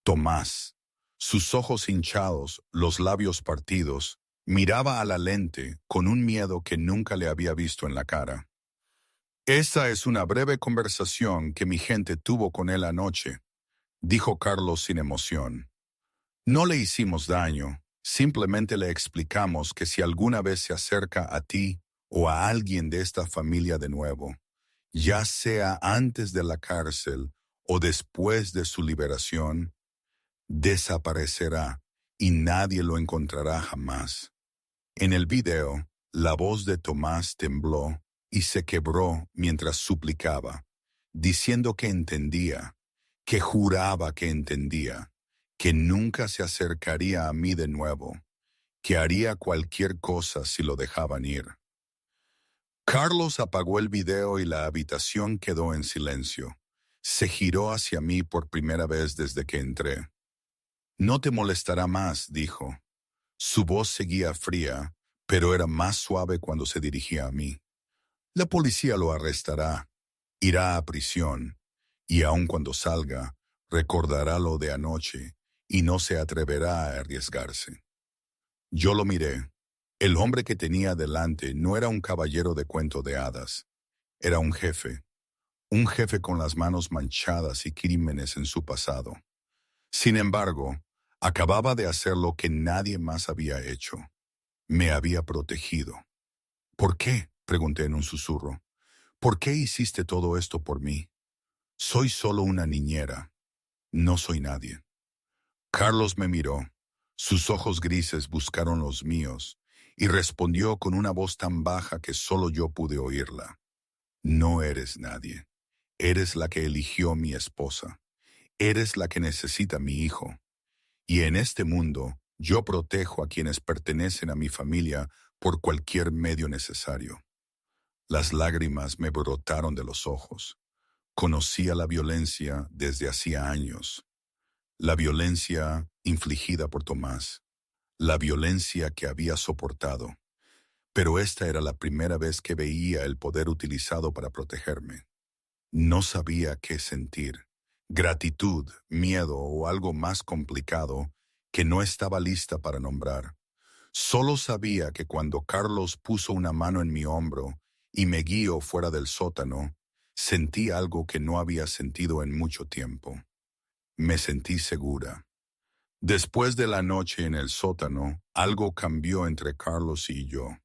Tomás. Sus ojos hinchados, los labios partidos, miraba a la lente con un miedo que nunca le había visto en la cara. Esta es una breve conversación que mi gente tuvo con él anoche, dijo Carlos sin emoción. No le hicimos daño, simplemente le explicamos que si alguna vez se acerca a ti o a alguien de esta familia de nuevo, ya sea antes de la cárcel o después de su liberación, desaparecerá y nadie lo encontrará jamás. En el video, la voz de Tomás tembló y se quebró mientras suplicaba, diciendo que entendía, que juraba que entendía, que nunca se acercaría a mí de nuevo, que haría cualquier cosa si lo dejaban ir. Carlos apagó el video y la habitación quedó en silencio. Se giró hacia mí por primera vez desde que entré. «No te molestará más», dijo. Su voz seguía fría, pero era más suave cuando se dirigía a mí. «La policía lo arrestará, irá a prisión, y aun cuando salga, recordará lo de anoche y no se atreverá a arriesgarse». Yo lo miré. El hombre que tenía delante no era un caballero de cuento de hadas. Era un jefe con las manos manchadas y crímenes en su pasado. Sin embargo, acababa de hacer lo que nadie más había hecho. Me había protegido. «¿Por qué?», pregunté en un susurro. «¿Por qué hiciste todo esto por mí? Soy solo una niñera. No soy nadie». Carlos me miró. Sus ojos grises buscaron los míos y respondió con una voz tan baja que solo yo pude oírla. «No eres nadie. Eres la que eligió mi esposa. Eres la que necesita mi hijo. Y en este mundo, yo protejo a quienes pertenecen a mi familia por cualquier medio necesario». Las lágrimas me brotaron de los ojos. Conocía la violencia desde hacía años. La violencia infligida por Tomás. La violencia que había soportado. Pero esta era la primera vez que veía el poder utilizado para protegerme. No sabía qué sentir. Gratitud, miedo o algo más complicado que no estaba lista para nombrar. Solo sabía que cuando Carlos puso una mano en mi hombro y me guió fuera del sótano, sentí algo que no había sentido en mucho tiempo. Me sentí segura. Después de la noche en el sótano, algo cambió entre Carlos y yo.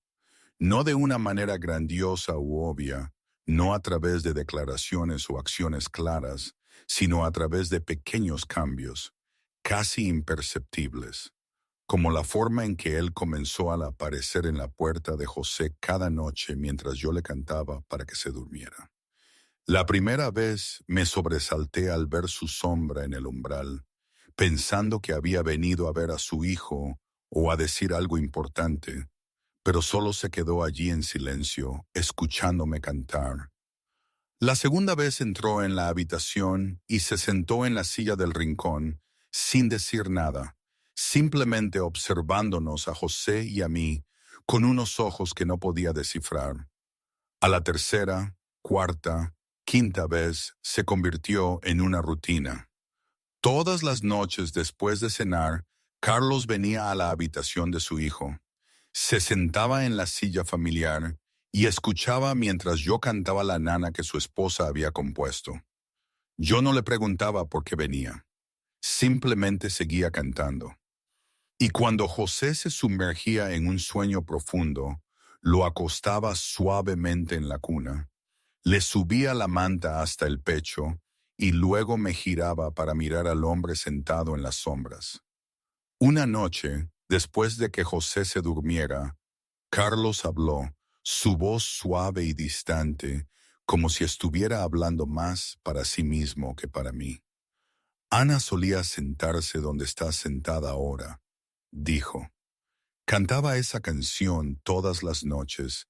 No de una manera grandiosa u obvia, no a través de declaraciones o acciones claras, sino a través de pequeños cambios, casi imperceptibles, como la forma en que él comenzó a aparecer en la puerta de José cada noche mientras yo le cantaba para que se durmiera. La primera vez me sobresalté al ver su sombra en el umbral, pensando que había venido a ver a su hijo o a decir algo importante, pero solo se quedó allí en silencio, escuchándome cantar. La segunda vez entró en la habitación y se sentó en la silla del rincón, sin decir nada, simplemente observándonos a José y a mí con unos ojos que no podía descifrar. A la tercera, cuarta, quinta vez se convirtió en una rutina. Todas las noches después de cenar, Carlos venía a la habitación de su hijo. Se sentaba en la silla familiar y escuchaba mientras yo cantaba la nana que su esposa había compuesto. Yo no le preguntaba por qué venía. Simplemente seguía cantando. Y cuando José se sumergía en un sueño profundo, lo acostaba suavemente en la cuna, le subía la manta hasta el pecho y luego me giraba para mirar al hombre sentado en las sombras. Una noche, después de que José se durmiera, Carlos habló, su voz suave y distante, como si estuviera hablando más para sí mismo que para mí. «Ana solía sentarse donde está sentada ahora», dijo. «Cantaba esa canción todas las noches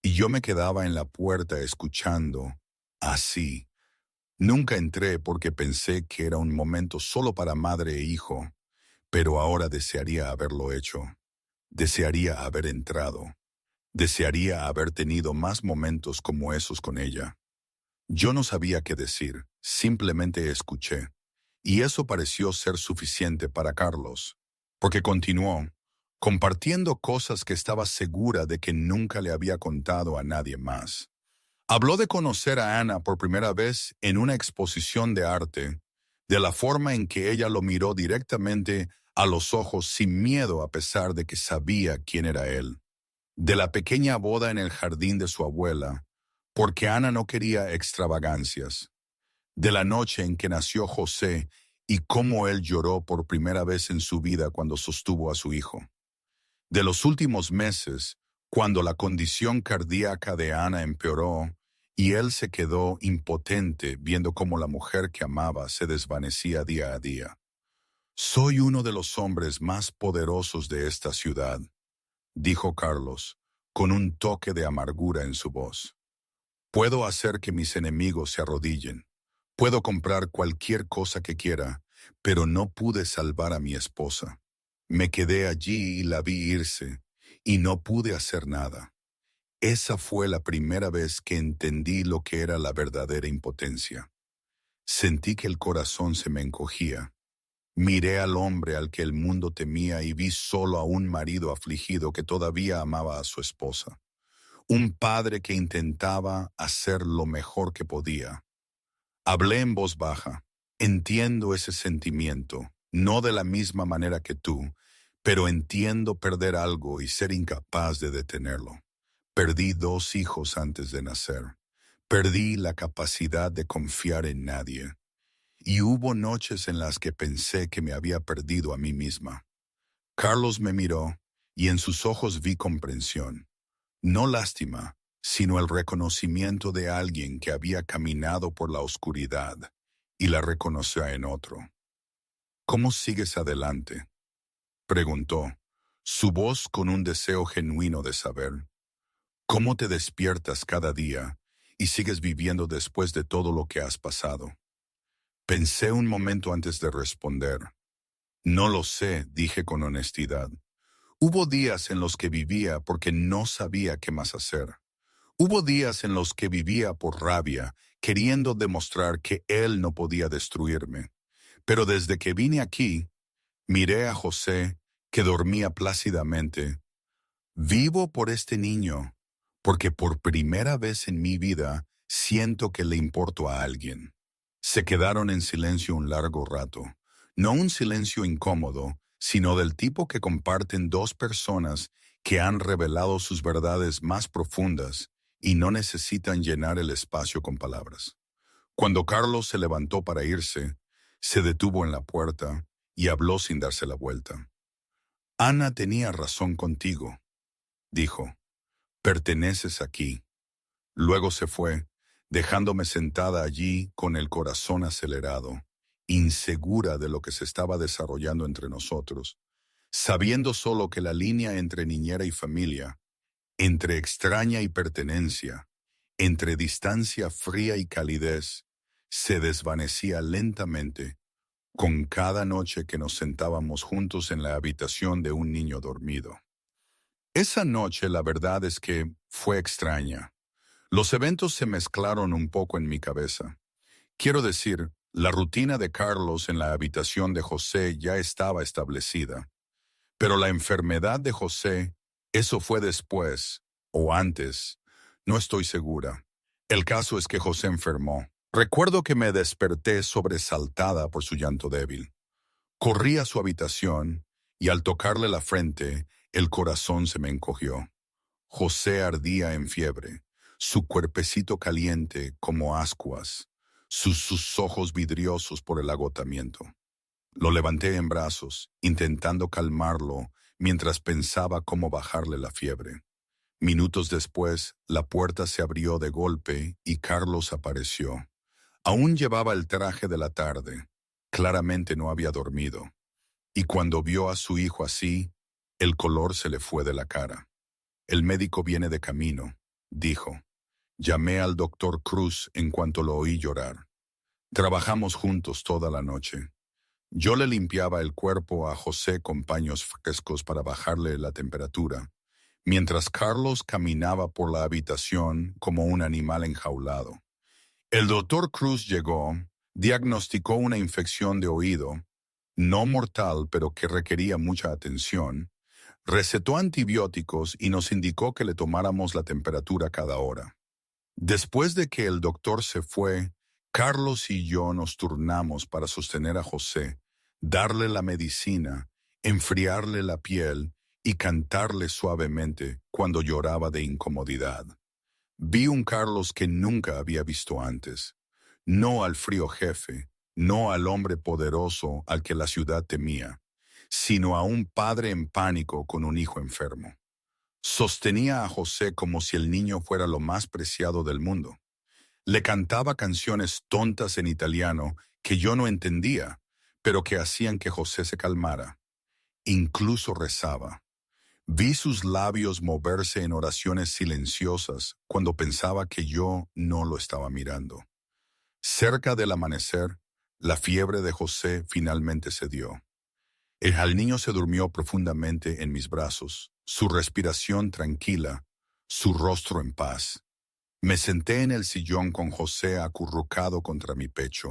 y yo me quedaba en la puerta escuchando, así. Nunca entré porque pensé que era un momento solo para madre e hijo, pero ahora desearía haberlo hecho. Desearía haber entrado. Desearía haber tenido más momentos como esos con ella». Yo no sabía qué decir, simplemente escuché. Y eso pareció ser suficiente para Carlos, porque continuó, compartiendo cosas que estaba segura de que nunca le había contado a nadie más. Habló de conocer a Ana por primera vez en una exposición de arte, de la forma en que ella lo miró directamente a los ojos sin miedo a pesar de que sabía quién era él, de la pequeña boda en el jardín de su abuela, porque Ana no quería extravagancias, de la noche en que nació José y cómo él lloró por primera vez en su vida cuando sostuvo a su hijo, de los últimos meses, cuando la condición cardíaca de Ana empeoró y él se quedó impotente viendo cómo la mujer que amaba se desvanecía día a día. Soy uno de los hombres más poderosos de esta ciudad, dijo Carlos, con un toque de amargura en su voz. Puedo hacer que mis enemigos se arrodillen. Puedo comprar cualquier cosa que quiera, pero no pude salvar a mi esposa. Me quedé allí y la vi irse, y no pude hacer nada. Esa fue la primera vez que entendí lo que era la verdadera impotencia. Sentí que el corazón se me encogía. Miré al hombre al que el mundo temía y vi solo a un marido afligido que todavía amaba a su esposa. Un padre que intentaba hacer lo mejor que podía. Hablé en voz baja. Entiendo ese sentimiento, no de la misma manera que tú, pero entiendo perder algo y ser incapaz de detenerlo. Perdí 2 hijos antes de nacer. Perdí la capacidad de confiar en nadie. Y hubo noches en las que pensé que me había perdido a mí misma. Carlos me miró y en sus ojos vi comprensión. No lástima, sino el reconocimiento de alguien que había caminado por la oscuridad y la reconoció en otro. ¿Cómo sigues adelante?, preguntó, su voz con un deseo genuino de saber. ¿Cómo te despiertas cada día y sigues viviendo después de todo lo que has pasado? Pensé un momento antes de responder. No lo sé, dije con honestidad. Hubo días en los que vivía porque no sabía qué más hacer. Hubo días en los que vivía por rabia, queriendo demostrar que él no podía destruirme. Pero desde que vine aquí, miré a José, que dormía plácidamente. Vivo por este niño, porque por primera vez en mi vida siento que le importo a alguien. Se quedaron en silencio un largo rato. No un silencio incómodo, sino del tipo que comparten 2 personas que han revelado sus verdades más profundas y no necesitan llenar el espacio con palabras. Cuando Carlos se levantó para irse, se detuvo en la puerta y habló sin darse la vuelta. Ana tenía razón contigo, dijo. Perteneces aquí. Luego se fue, dejándome sentada allí con el corazón acelerado, insegura de lo que se estaba desarrollando entre nosotros, sabiendo solo que la línea entre niñera y familia, entre extraña y pertenencia, entre distancia fría y calidez, se desvanecía lentamente con cada noche que nos sentábamos juntos en la habitación de un niño dormido. Esa noche la verdad es que fue extraña. Los eventos se mezclaron un poco en mi cabeza. Quiero decir, la rutina de Carlos en la habitación de José ya estaba establecida. Pero la enfermedad de José, eso fue después, o antes, no estoy segura. El caso es que José enfermó. Recuerdo que me desperté sobresaltada por su llanto débil. Corrí a su habitación y al tocarle la frente, el corazón se me encogió. José ardía en fiebre, su cuerpecito caliente como ascuas, sus ojos vidriosos por el agotamiento. Lo levanté en brazos, intentando calmarlo mientras pensaba cómo bajarle la fiebre. Minutos después, la puerta se abrió de golpe y Carlos apareció. Aún llevaba el traje de la tarde. Claramente no había dormido. Y cuando vio a su hijo así, el color se le fue de la cara. El médico viene de camino, dijo. Llamé al doctor Cruz en cuanto lo oí llorar. Trabajamos juntos toda la noche. Yo le limpiaba el cuerpo a José con paños frescos para bajarle la temperatura, mientras Carlos caminaba por la habitación como un animal enjaulado. El doctor Cruz llegó, diagnosticó una infección de oído, no mortal pero que requería mucha atención, recetó antibióticos y nos indicó que le tomáramos la temperatura cada hora. Después de que el doctor se fue, Carlos y yo nos turnamos para sostener a José, darle la medicina, enfriarle la piel y cantarle suavemente cuando lloraba de incomodidad. Vi un Carlos que nunca había visto antes. No al frío jefe, no al hombre poderoso al que la ciudad temía, sino a un padre en pánico con un hijo enfermo. Sostenía a José como si el niño fuera lo más preciado del mundo. Le cantaba canciones tontas en italiano que yo no entendía, pero que hacían que José se calmara. Incluso rezaba. Vi sus labios moverse en oraciones silenciosas cuando pensaba que yo no lo estaba mirando. Cerca del amanecer, la fiebre de José finalmente cedió. El niño se durmió profundamente en mis brazos, su respiración tranquila, su rostro en paz. Me senté en el sillón con José acurrucado contra mi pecho,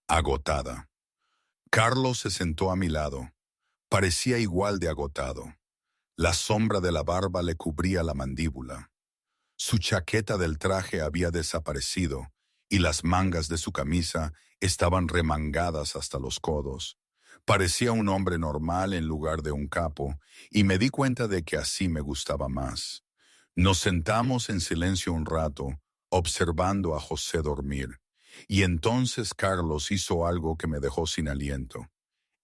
agotada. Carlos se sentó a mi lado. Parecía igual de agotado. La sombra de la barba le cubría la mandíbula. Su chaqueta del traje había desaparecido y las mangas de su camisa estaban remangadas hasta los codos. Parecía un hombre normal en lugar de un capo, y me di cuenta de que así me gustaba más. Nos sentamos en silencio un rato, observando a José dormir, y entonces Carlos hizo algo que me dejó sin aliento.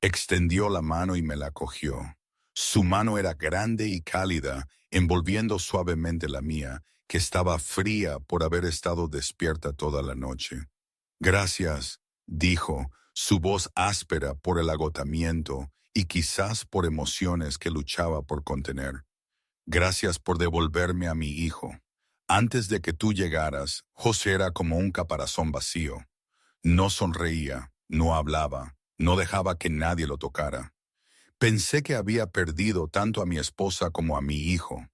Extendió la mano y me la cogió. Su mano era grande y cálida, envolviendo suavemente la mía, que estaba fría por haber estado despierta toda la noche. Gracias, dijo, su voz áspera por el agotamiento y quizás por emociones que luchaba por contener. Gracias por devolverme a mi hijo. Antes de que tú llegaras, José era como un caparazón vacío. No sonreía, no hablaba, no dejaba que nadie lo tocara. Pensé que había perdido tanto a mi esposa como a mi hijo,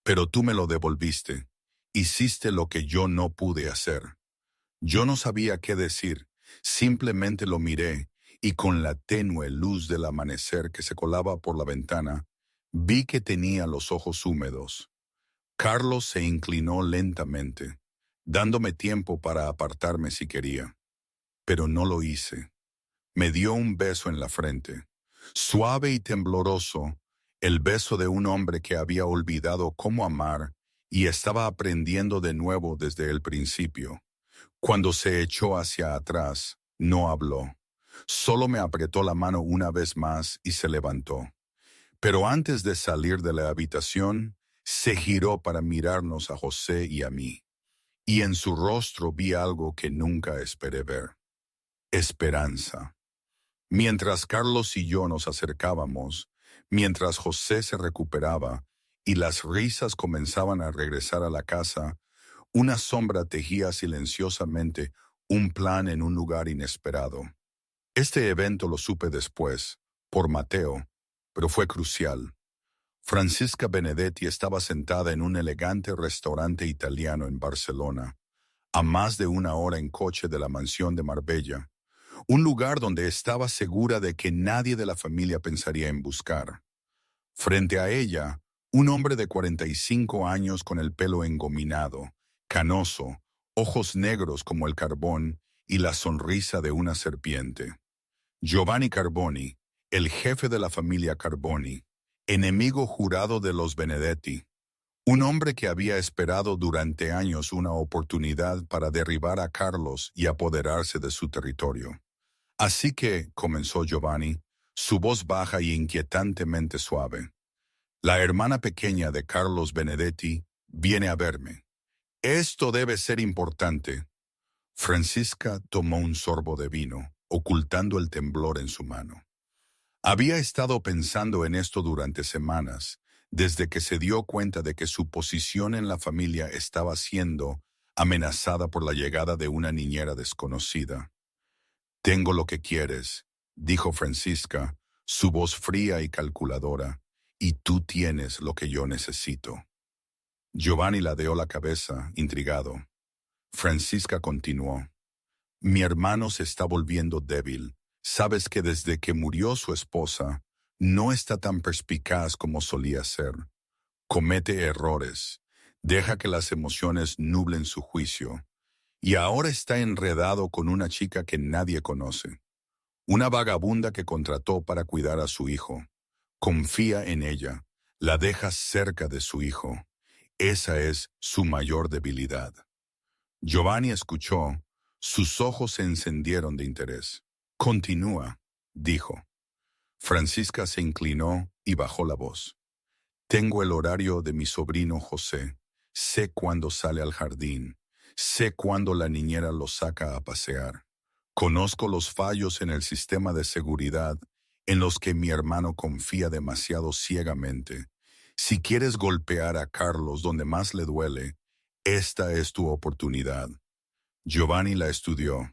pero tú me lo devolviste. Hiciste lo que yo no pude hacer. Yo no sabía qué decir, simplemente lo miré y con la tenue luz del amanecer que se colaba por la ventana, vi que tenía los ojos húmedos. Carlos se inclinó lentamente, dándome tiempo para apartarme si quería, pero no lo hice. Me dio un beso en la frente, suave y tembloroso, el beso de un hombre que había olvidado cómo amar y estaba aprendiendo de nuevo desde el principio. Cuando se echó hacia atrás, no habló. Solo me apretó la mano una vez más y se levantó. Pero antes de salir de la habitación, se giró para mirarnos a José y a mí. Y en su rostro vi algo que nunca esperé ver. Esperanza. Mientras Carlos y yo nos acercábamos, mientras José se recuperaba y las risas comenzaban a regresar a la casa, una sombra tejía silenciosamente un plan en un lugar inesperado. Este evento lo supe después, por Mateo, pero fue crucial. Francisca Benedetti estaba sentada en un elegante restaurante italiano en Barcelona, a más de una hora en coche de la mansión de Marbella, un lugar donde estaba segura de que nadie de la familia pensaría en buscar. Frente a ella, un hombre de 45 años con el pelo engominado, canoso, ojos negros como el carbón y la sonrisa de una serpiente. Giovanni Carboni, el jefe de la familia Carboni, enemigo jurado de los Benedetti, un hombre que había esperado durante años una oportunidad para derribar a Carlos y apoderarse de su territorio. Así que, comenzó Giovanni, su voz baja y inquietantemente suave. La hermana pequeña de Carlos Benedetti viene a verme. Esto debe ser importante. Francisca tomó un sorbo de vino, ocultando el temblor en su mano. Había estado pensando en esto durante semanas, desde que se dio cuenta de que su posición en la familia estaba siendo amenazada por la llegada de una niñera desconocida. Tengo lo que quieres, dijo Francisca, su voz fría y calculadora, y tú tienes lo que yo necesito. Giovanni ladeó la cabeza, intrigado. Francisca continuó. Mi hermano se está volviendo débil. Sabes que desde que murió su esposa, no está tan perspicaz como solía ser. Comete errores. Deja que las emociones nublen su juicio. Y ahora está enredado con una chica que nadie conoce. Una vagabunda que contrató para cuidar a su hijo. Confía en ella. La deja cerca de su hijo. Esa es su mayor debilidad. Giovanni escuchó. Sus ojos se encendieron de interés. Continúa, dijo. Francisca se inclinó y bajó la voz. Tengo el horario de mi sobrino José. Sé cuándo sale al jardín. Sé cuándo la niñera lo saca a pasear. Conozco los fallos en el sistema de seguridad en los que mi hermano confía demasiado ciegamente. Si quieres golpear a Carlos donde más le duele, esta es tu oportunidad. Giovanni la estudió.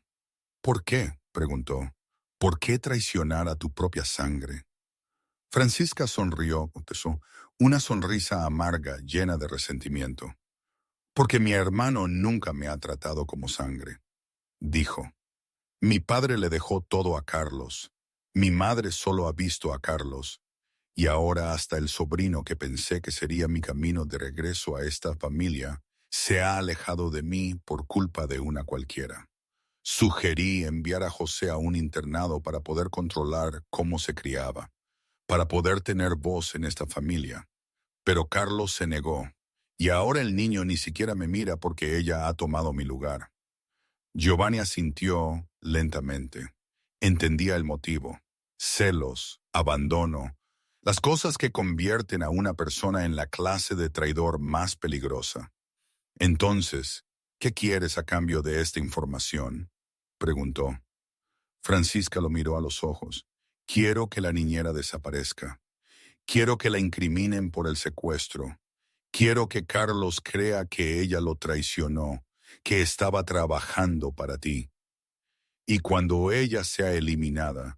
¿Por qué?, preguntó. ¿Por qué traicionar a tu propia sangre? Francisca sonrió, contestó, una sonrisa amarga llena de resentimiento. Porque mi hermano nunca me ha tratado como sangre, dijo. Mi padre le dejó todo a Carlos. Mi madre solo ha visto a Carlos. Y ahora hasta el sobrino que pensé que sería mi camino de regreso a esta familia se ha alejado de mí por culpa de una cualquiera. Sugerí enviar a José a un internado para poder controlar cómo se criaba, para poder tener voz en esta familia. Pero Carlos se negó, y ahora el niño ni siquiera me mira porque ella ha tomado mi lugar. Giovanni asintió lentamente. Entendía el motivo. Celos, abandono, las cosas que convierten a una persona en la clase de traidor más peligrosa. Entonces, ¿qué quieres a cambio de esta información?, preguntó. Francisca lo miró a los ojos. Quiero que la niñera desaparezca. Quiero que la incriminen por el secuestro. Quiero que Carlos crea que ella lo traicionó, que estaba trabajando para ti. Y cuando ella sea eliminada,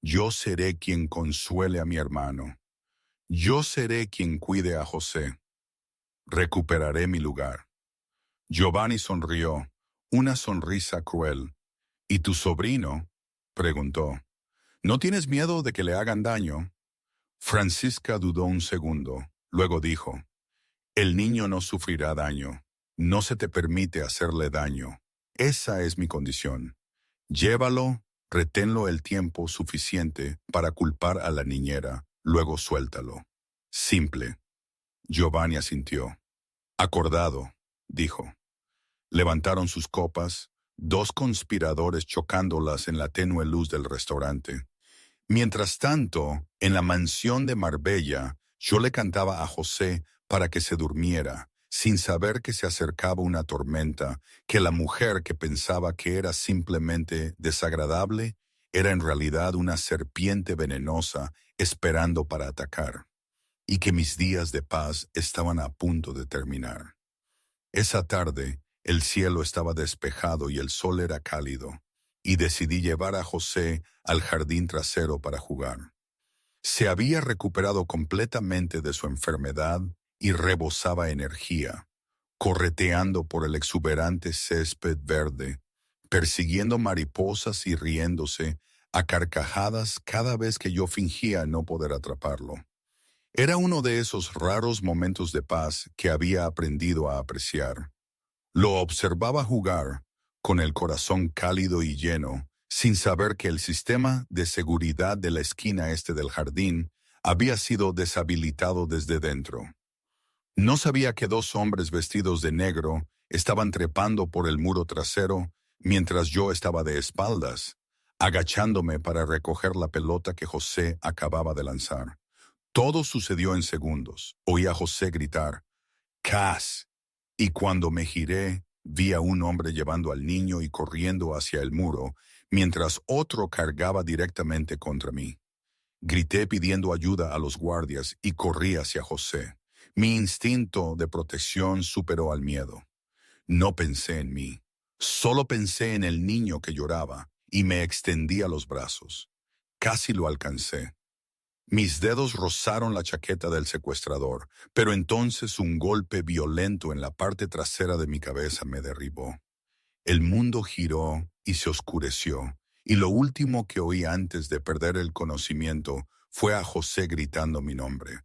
yo seré quien consuele a mi hermano. Yo seré quien cuide a José. Recuperaré mi lugar. Giovanni sonrió, una sonrisa cruel. ¿Y tu sobrino?, preguntó. ¿No tienes miedo de que le hagan daño? Francisca dudó un segundo, luego dijo, el niño no sufrirá daño. No se te permite hacerle daño. Esa es mi condición. Llévalo, reténlo el tiempo suficiente para culpar a la niñera, luego suéltalo. Simple. Giovanni asintió. Acordado, dijo. Levantaron sus copas, dos conspiradores chocándolas en la tenue luz del restaurante. Mientras tanto, en la mansión de Marbella, yo le cantaba a José para que se durmiera, sin saber que se acercaba una tormenta, que la mujer que pensaba que era simplemente desagradable, era en realidad una serpiente venenosa esperando para atacar, y que mis días de paz estaban a punto de terminar. Esa tarde, el cielo estaba despejado y el sol era cálido, y decidí llevar a José al jardín trasero para jugar. Se había recuperado completamente de su enfermedad y rebosaba energía, correteando por el exuberante césped verde, persiguiendo mariposas y riéndose a carcajadas cada vez que yo fingía no poder atraparlo. Era uno de esos raros momentos de paz que había aprendido a apreciar. Lo observaba jugar, con el corazón cálido y lleno, sin saber que el sistema de seguridad de la esquina este del jardín había sido deshabilitado desde dentro. No sabía que dos hombres vestidos de negro estaban trepando por el muro trasero mientras yo estaba de espaldas, agachándome para recoger la pelota que José acababa de lanzar. Todo sucedió en segundos. Oí a José gritar, «¡Cas!», y cuando me giré, vi a un hombre llevando al niño y corriendo hacia el muro, mientras otro cargaba directamente contra mí. Grité pidiendo ayuda a los guardias y corrí hacia José. Mi instinto de protección superó al miedo. No pensé en mí, solo pensé en el niño que lloraba y me extendí a los brazos. Casi lo alcancé. Mis dedos rozaron la chaqueta del secuestrador, pero entonces un golpe violento en la parte trasera de mi cabeza me derribó. El mundo giró y se oscureció, y lo último que oí antes de perder el conocimiento fue a José gritando mi nombre.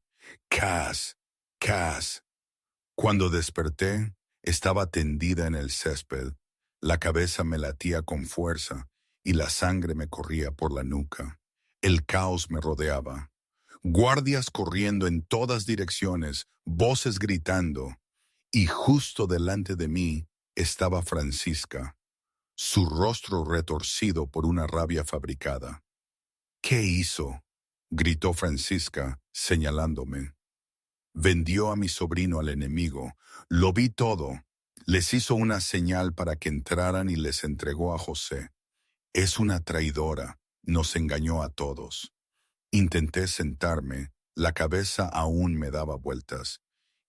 «¡Cas! ¡Cas!». Cuando desperté, estaba tendida en el césped, la cabeza me latía con fuerza y la sangre me corría por la nuca. El caos me rodeaba. Guardias corriendo en todas direcciones, voces gritando, y justo delante de mí estaba Francisca, su rostro retorcido por una rabia fabricada. «¿Qué hizo?», gritó Francisca, señalándome. «Vendió a mi sobrino al enemigo. Lo vi todo. Les hizo una señal para que entraran y les entregó a José. Es una traidora, nos engañó a todos. Intenté sentarme, la cabeza aún me daba vueltas,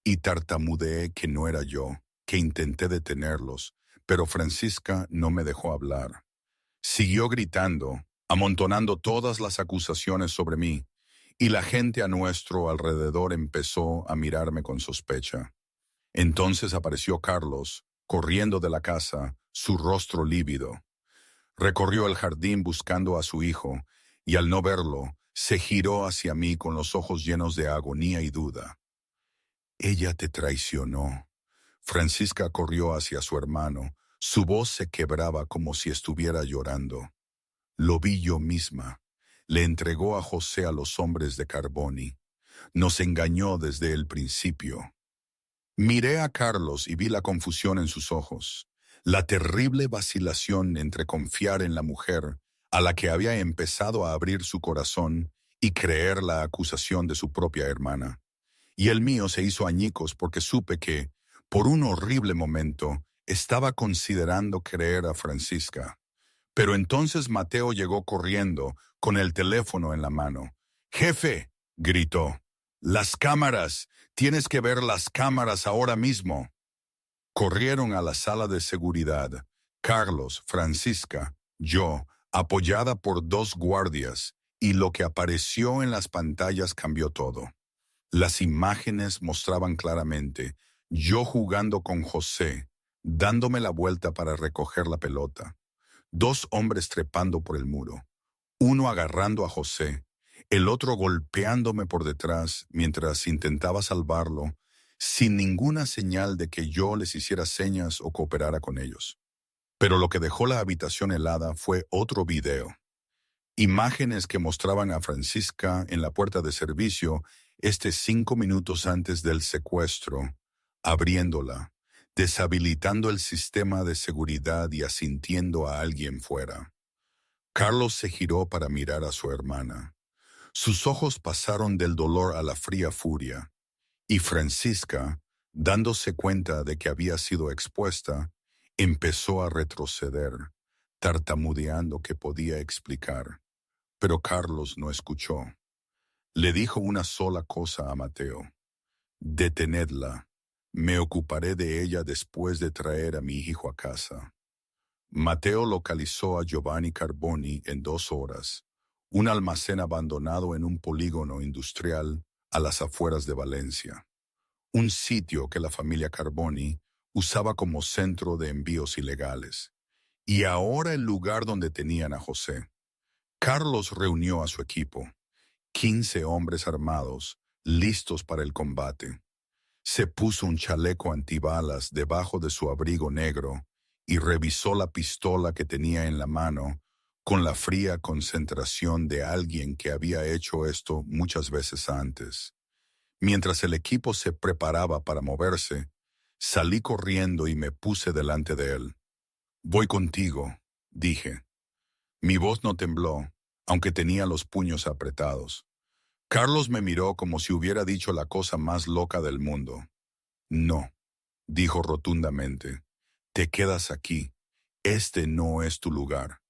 y tartamudeé que no era yo, que intenté detenerlos, pero Francisca no me dejó hablar. Siguió gritando, amontonando todas las acusaciones sobre mí, y la gente a nuestro alrededor empezó a mirarme con sospecha. Entonces apareció Carlos, corriendo de la casa, su rostro lívido. Recorrió el jardín buscando a su hijo, y al no verlo, se giró hacia mí con los ojos llenos de agonía y duda. Ella te traicionó. Francisca corrió hacia su hermano. Su voz se quebraba como si estuviera llorando. Lo vi yo misma. Le entregó a José a los hombres de Carboni. Nos engañó desde el principio. Miré a Carlos y vi la confusión en sus ojos, la terrible vacilación entre confiar en la mujer a la que había empezado a abrir su corazón y creer la acusación de su propia hermana. Y el mío se hizo añicos porque supe que, por un horrible momento, estaba considerando creer a Francisca. Pero entonces Mateo llegó corriendo, con el teléfono en la mano. «¡Jefe!», gritó. «¡Las cámaras! Tienes que ver las cámaras ahora mismo». Corrieron a la sala de seguridad. Carlos, Francisca, yo, apoyada por 2 guardias, y lo que apareció en las pantallas cambió todo. Las imágenes mostraban claramente yo jugando con José, dándome la vuelta para recoger la pelota. 2 hombres trepando por el muro, uno agarrando a José, el otro golpeándome por detrás mientras intentaba salvarlo, sin ninguna señal de que yo les hiciera señas o cooperara con ellos. Pero lo que dejó la habitación helada fue otro video. Imágenes que mostraban a Francisca en la puerta de servicio 5 minutos antes del secuestro, abriéndola, deshabilitando el sistema de seguridad y asintiendo a alguien fuera. Carlos se giró para mirar a su hermana. Sus ojos pasaron del dolor a la fría furia, y Francisca, dándose cuenta de que había sido expuesta, empezó a retroceder, tartamudeando que podía explicar. Pero Carlos no escuchó. Le dijo una sola cosa a Mateo: «Detenedla. Me ocuparé de ella después de traer a mi hijo a casa». Mateo localizó a Giovanni Carboni en 2 horas, un almacén abandonado en un polígono industrial a las afueras de Valencia, un sitio que la familia Carboni usaba como centro de envíos ilegales, y ahora el lugar donde tenían a José. Carlos reunió a su equipo, 15 hombres armados, listos para el combate. Se puso un chaleco antibalas debajo de su abrigo negro y revisó la pistola que tenía en la mano con la fría concentración de alguien que había hecho esto muchas veces antes. Mientras el equipo se preparaba para moverse, salí corriendo y me puse delante de él. «Voy contigo», dije. Mi voz no tembló, aunque tenía los puños apretados. Carlos me miró como si hubiera dicho la cosa más loca del mundo. «No», dijo rotundamente. «Te quedas aquí. Este no es tu lugar».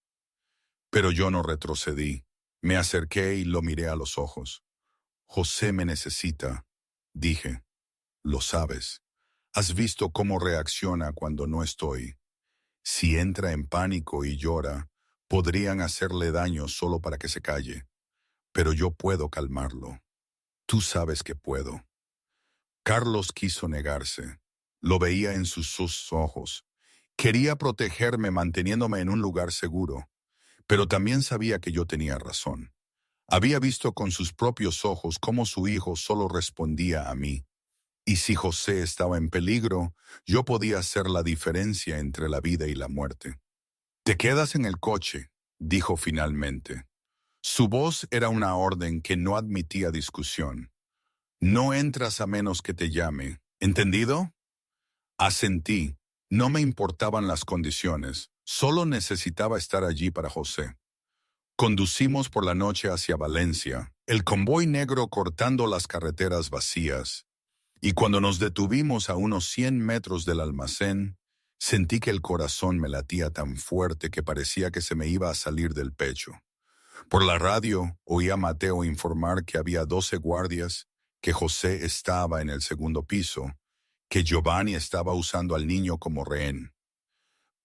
Pero yo no retrocedí. Me acerqué y lo miré a los ojos. «José me necesita», dije. «Lo sabes. Has visto cómo reacciona cuando no estoy. Si entra en pánico y llora, podrían hacerle daño solo para que se calle. Pero yo puedo calmarlo. Tú sabes que puedo». Carlos quiso negarse. Lo veía en sus ojos. Quería protegerme manteniéndome en un lugar seguro, pero también sabía que yo tenía razón. Había visto con sus propios ojos cómo su hijo solo respondía a mí. Y si José estaba en peligro, yo podía hacer la diferencia entre la vida y la muerte. «Te quedas en el coche», dijo finalmente. Su voz era una orden que no admitía discusión. «No entras a menos que te llame. ¿Entendido?» Asentí. No me importaban las condiciones. Solo necesitaba estar allí para José. Conducimos por la noche hacia Valencia, el convoy negro cortando las carreteras vacías. Y cuando nos detuvimos a unos 100 metros del almacén, Sentí que el corazón me latía tan fuerte que parecía que se me iba a salir del pecho. Por la radio oí a Mateo informar que había 12 guardias, que José estaba en el segundo piso, que Giovanni estaba usando al niño como rehén.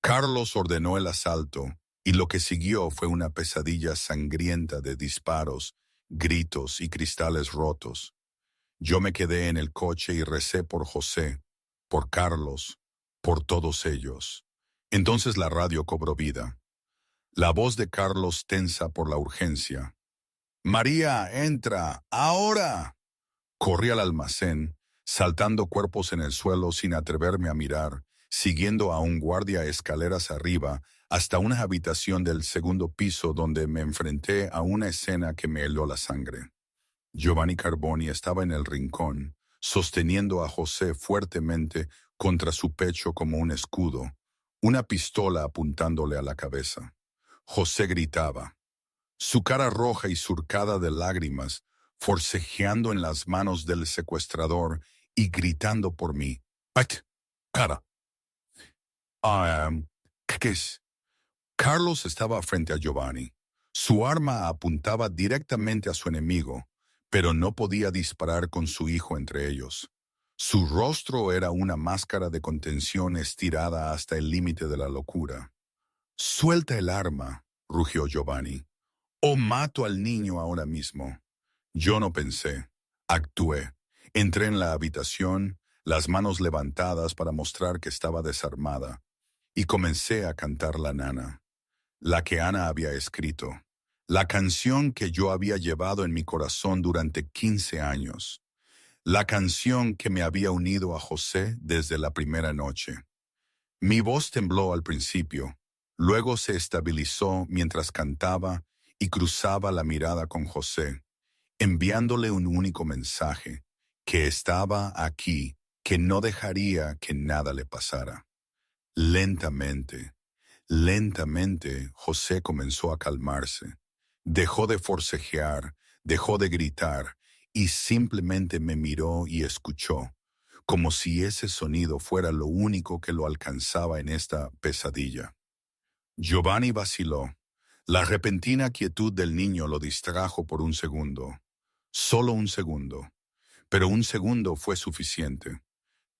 Carlos ordenó el asalto y lo que siguió fue una pesadilla sangrienta de disparos, gritos y cristales rotos. Yo me quedé en el coche y recé por José, por Carlos, por todos ellos. Entonces la radio cobró vida. La voz de Carlos tensa por la urgencia. «María, entra, ahora». Corrí al almacén, saltando cuerpos en el suelo sin atreverme a mirar, siguiendo a un guardia escaleras arriba hasta una habitación del segundo piso donde me enfrenté a una escena que me heló la sangre. Giovanni Carboni estaba en el rincón, sosteniendo a José fuertemente contra su pecho como un escudo, una pistola apuntándole a la cabeza. José gritaba, su cara roja y surcada de lágrimas, forcejeando en las manos del secuestrador y gritando por mí. ¡Ay, cara! ¿Qué es? Carlos estaba frente a Giovanni. Su arma apuntaba directamente a su enemigo, pero no podía disparar con su hijo entre ellos. Su rostro era una máscara de contención estirada hasta el límite de la locura. «Suelta el arma», rugió Giovanni, «o mato al niño ahora mismo». Yo no pensé, actué. Entré en la habitación, las manos levantadas para mostrar que estaba desarmada, y comencé a cantar la nana, la que Ana había escrito, la canción que yo había llevado en mi corazón durante 15 años, la canción que me había unido a José desde la primera noche. Mi voz tembló al principio, luego se estabilizó mientras cantaba y cruzaba la mirada con José, enviándole un único mensaje, que estaba aquí, que no dejaría que nada le pasara. Lentamente, lentamente, José comenzó a calmarse. Dejó de forcejear, dejó de gritar y simplemente me miró y escuchó, como si ese sonido fuera lo único que lo alcanzaba en esta pesadilla. Giovanni vaciló. La repentina quietud del niño lo distrajo por un segundo. Solo un segundo. Pero un segundo fue suficiente.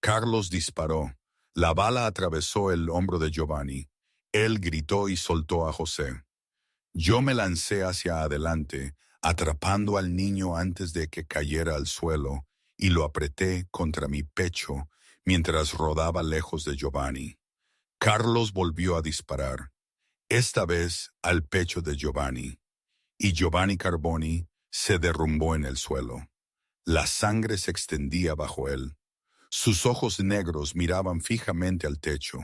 Carlos disparó. La bala atravesó el hombro de Giovanni. Él gritó y soltó a José. Yo me lancé hacia adelante, atrapando al niño antes de que cayera al suelo, y lo apreté contra mi pecho mientras rodaba lejos de Giovanni. Carlos volvió a disparar, esta vez al pecho de Giovanni, y Giovanni Carboni se derrumbó en el suelo. La sangre se extendía bajo él. Sus ojos negros miraban fijamente al techo.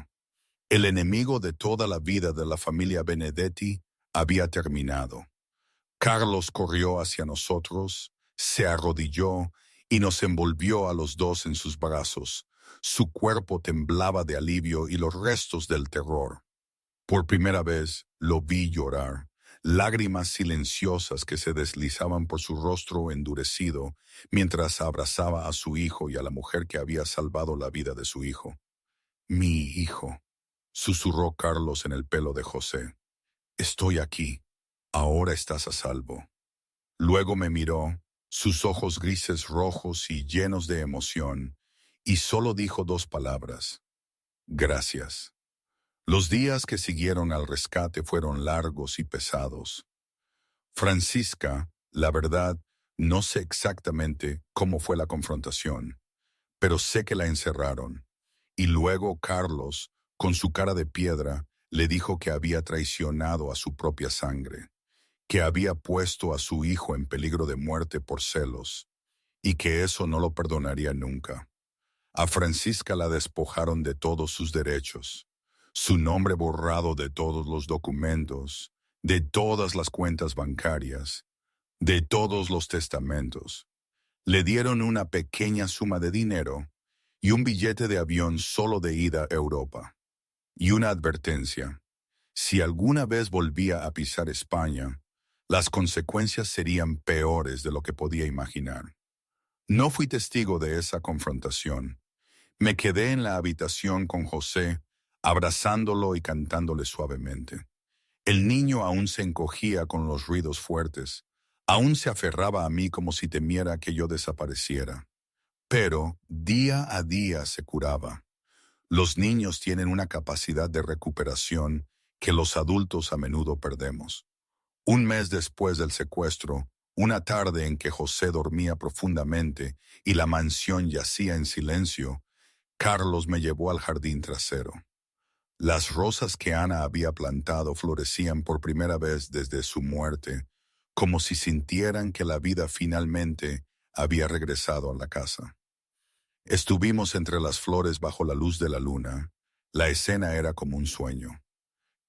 El enemigo de toda la vida de la familia Benedetti había terminado. Carlos corrió hacia nosotros, se arrodilló y nos envolvió a los dos en sus brazos. Su cuerpo temblaba de alivio y los restos del terror. Por primera vez lo vi llorar, lágrimas silenciosas que se deslizaban por su rostro endurecido mientras abrazaba a su hijo y a la mujer que había salvado la vida de su hijo. «Mi hijo», susurró Carlos en el pelo de José. «Estoy aquí. Ahora estás a salvo». Luego me miró, sus ojos grises rojos y llenos de emoción, y solo dijo dos palabras: «Gracias». Los días que siguieron al rescate fueron largos y pesados. Francisca, la verdad, no sé exactamente cómo fue la confrontación, pero sé que la encerraron. Y luego Carlos, con su cara de piedra, le dijo que había traicionado a su propia sangre, que había puesto a su hijo en peligro de muerte por celos, y que eso no lo perdonaría nunca. A Francisca la despojaron de todos sus derechos, su nombre borrado de todos los documentos, de todas las cuentas bancarias, de todos los testamentos. Le dieron una pequeña suma de dinero y un billete de avión solo de ida a Europa. Y una advertencia: si alguna vez volvía a pisar España, las consecuencias serían peores de lo que podía imaginar. No fui testigo de esa confrontación. Me quedé en la habitación con José, abrazándolo y cantándole suavemente. El niño aún se encogía con los ruidos fuertes, aún se aferraba a mí como si temiera que yo desapareciera. Pero día a día se curaba. Los niños tienen una capacidad de recuperación que los adultos a menudo perdemos. Un mes después del secuestro, una tarde en que José dormía profundamente y la mansión yacía en silencio, Carlos me llevó al jardín trasero. Las rosas que Ana había plantado florecían por primera vez desde su muerte, como si sintieran que la vida finalmente había regresado a la casa. Estuvimos entre las flores bajo la luz de la luna. La escena era como un sueño.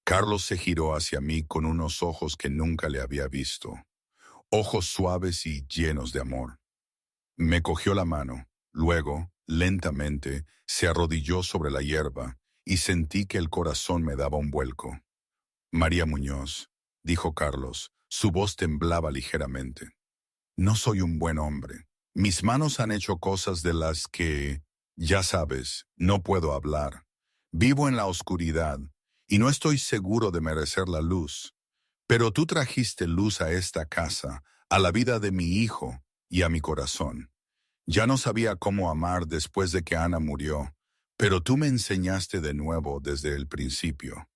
Carlos se giró hacia mí con unos ojos que nunca le había visto, ojos suaves y llenos de amor. Me cogió la mano, luego, lentamente, se arrodilló sobre la hierba y sentí que el corazón me daba un vuelco. María Muñoz, dijo Carlos, su voz temblaba ligeramente. No soy un buen hombre. Mis manos han hecho cosas de las que, ya sabes, no puedo hablar. Vivo en la oscuridad y no estoy seguro de merecer la luz. Pero tú trajiste luz a esta casa, a la vida de mi hijo y a mi corazón. Ya no sabía cómo amar después de que Ana murió, pero tú me enseñaste de nuevo desde el principio.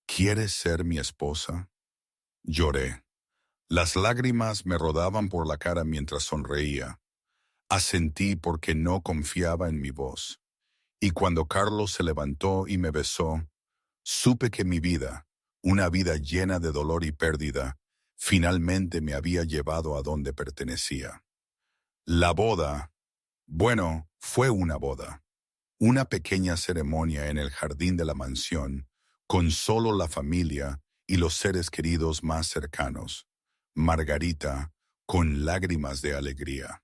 ¿Quieres ser mi esposa? Lloré. Las lágrimas me rodaban por la cara mientras sonreía. Asentí porque no confiaba en mi voz. Y cuando Carlos se levantó y me besó, supe que mi vida, una vida llena de dolor y pérdida, finalmente me había llevado a donde pertenecía. La boda, bueno, fue una boda. Una pequeña ceremonia en el jardín de la mansión, con solo la familia y los seres queridos más cercanos. Margarita, con lágrimas de alegría.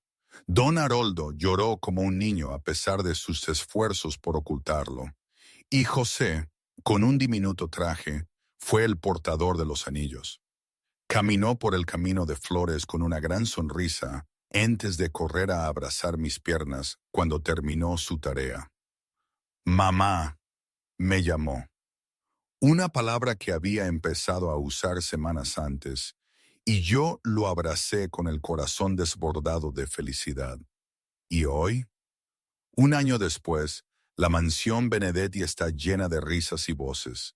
Don Haroldo lloró como un niño a pesar de sus esfuerzos por ocultarlo. Y José, con un diminuto traje, fue el portador de los anillos. Caminó por el camino de flores con una gran sonrisa antes de correr a abrazar mis piernas cuando terminó su tarea. Mamá, me llamó. Una palabra que había empezado a usar semanas antes, y yo lo abracé con el corazón desbordado de felicidad. ¿Y hoy? Un año después, la mansión Benedetti está llena de risas y voces.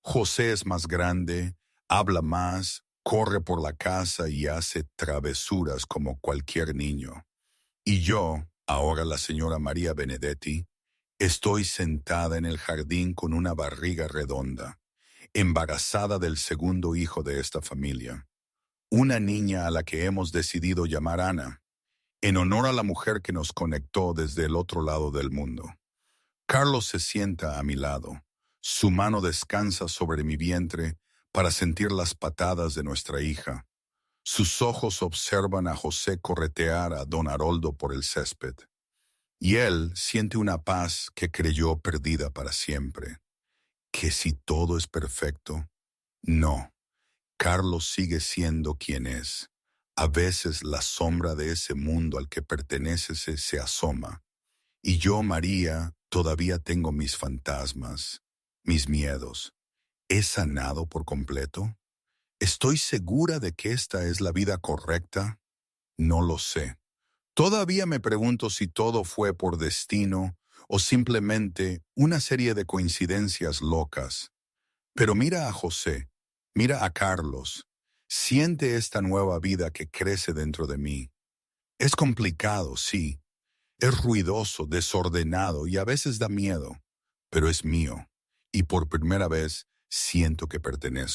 José es más grande, habla más, corre por la casa y hace travesuras como cualquier niño. Y yo, ahora la señora María Benedetti, estoy sentada en el jardín con una barriga redonda, embarazada del segundo hijo de esta familia. Una niña a la que hemos decidido llamar Ana, en honor a la mujer que nos conectó desde el otro lado del mundo. Carlos se sienta a mi lado. Su mano descansa sobre mi vientre para sentir las patadas de nuestra hija. Sus ojos observan a José corretear a don Haroldo por el césped. Y él siente una paz que creyó perdida para siempre. ¿Que si todo es perfecto? No. Carlos sigue siendo quien es. A veces la sombra de ese mundo al que pertenece se asoma. Y yo, María, todavía tengo mis fantasmas, mis miedos. ¿He sanado por completo? ¿Estoy segura de que esta es la vida correcta? No lo sé. Todavía me pregunto si todo fue por destino o simplemente una serie de coincidencias locas. Pero mira a José, mira a Carlos. Siente esta nueva vida que crece dentro de mí. Es complicado, sí. Es ruidoso, desordenado y a veces da miedo, pero es mío. Y por primera vez siento que pertenezco.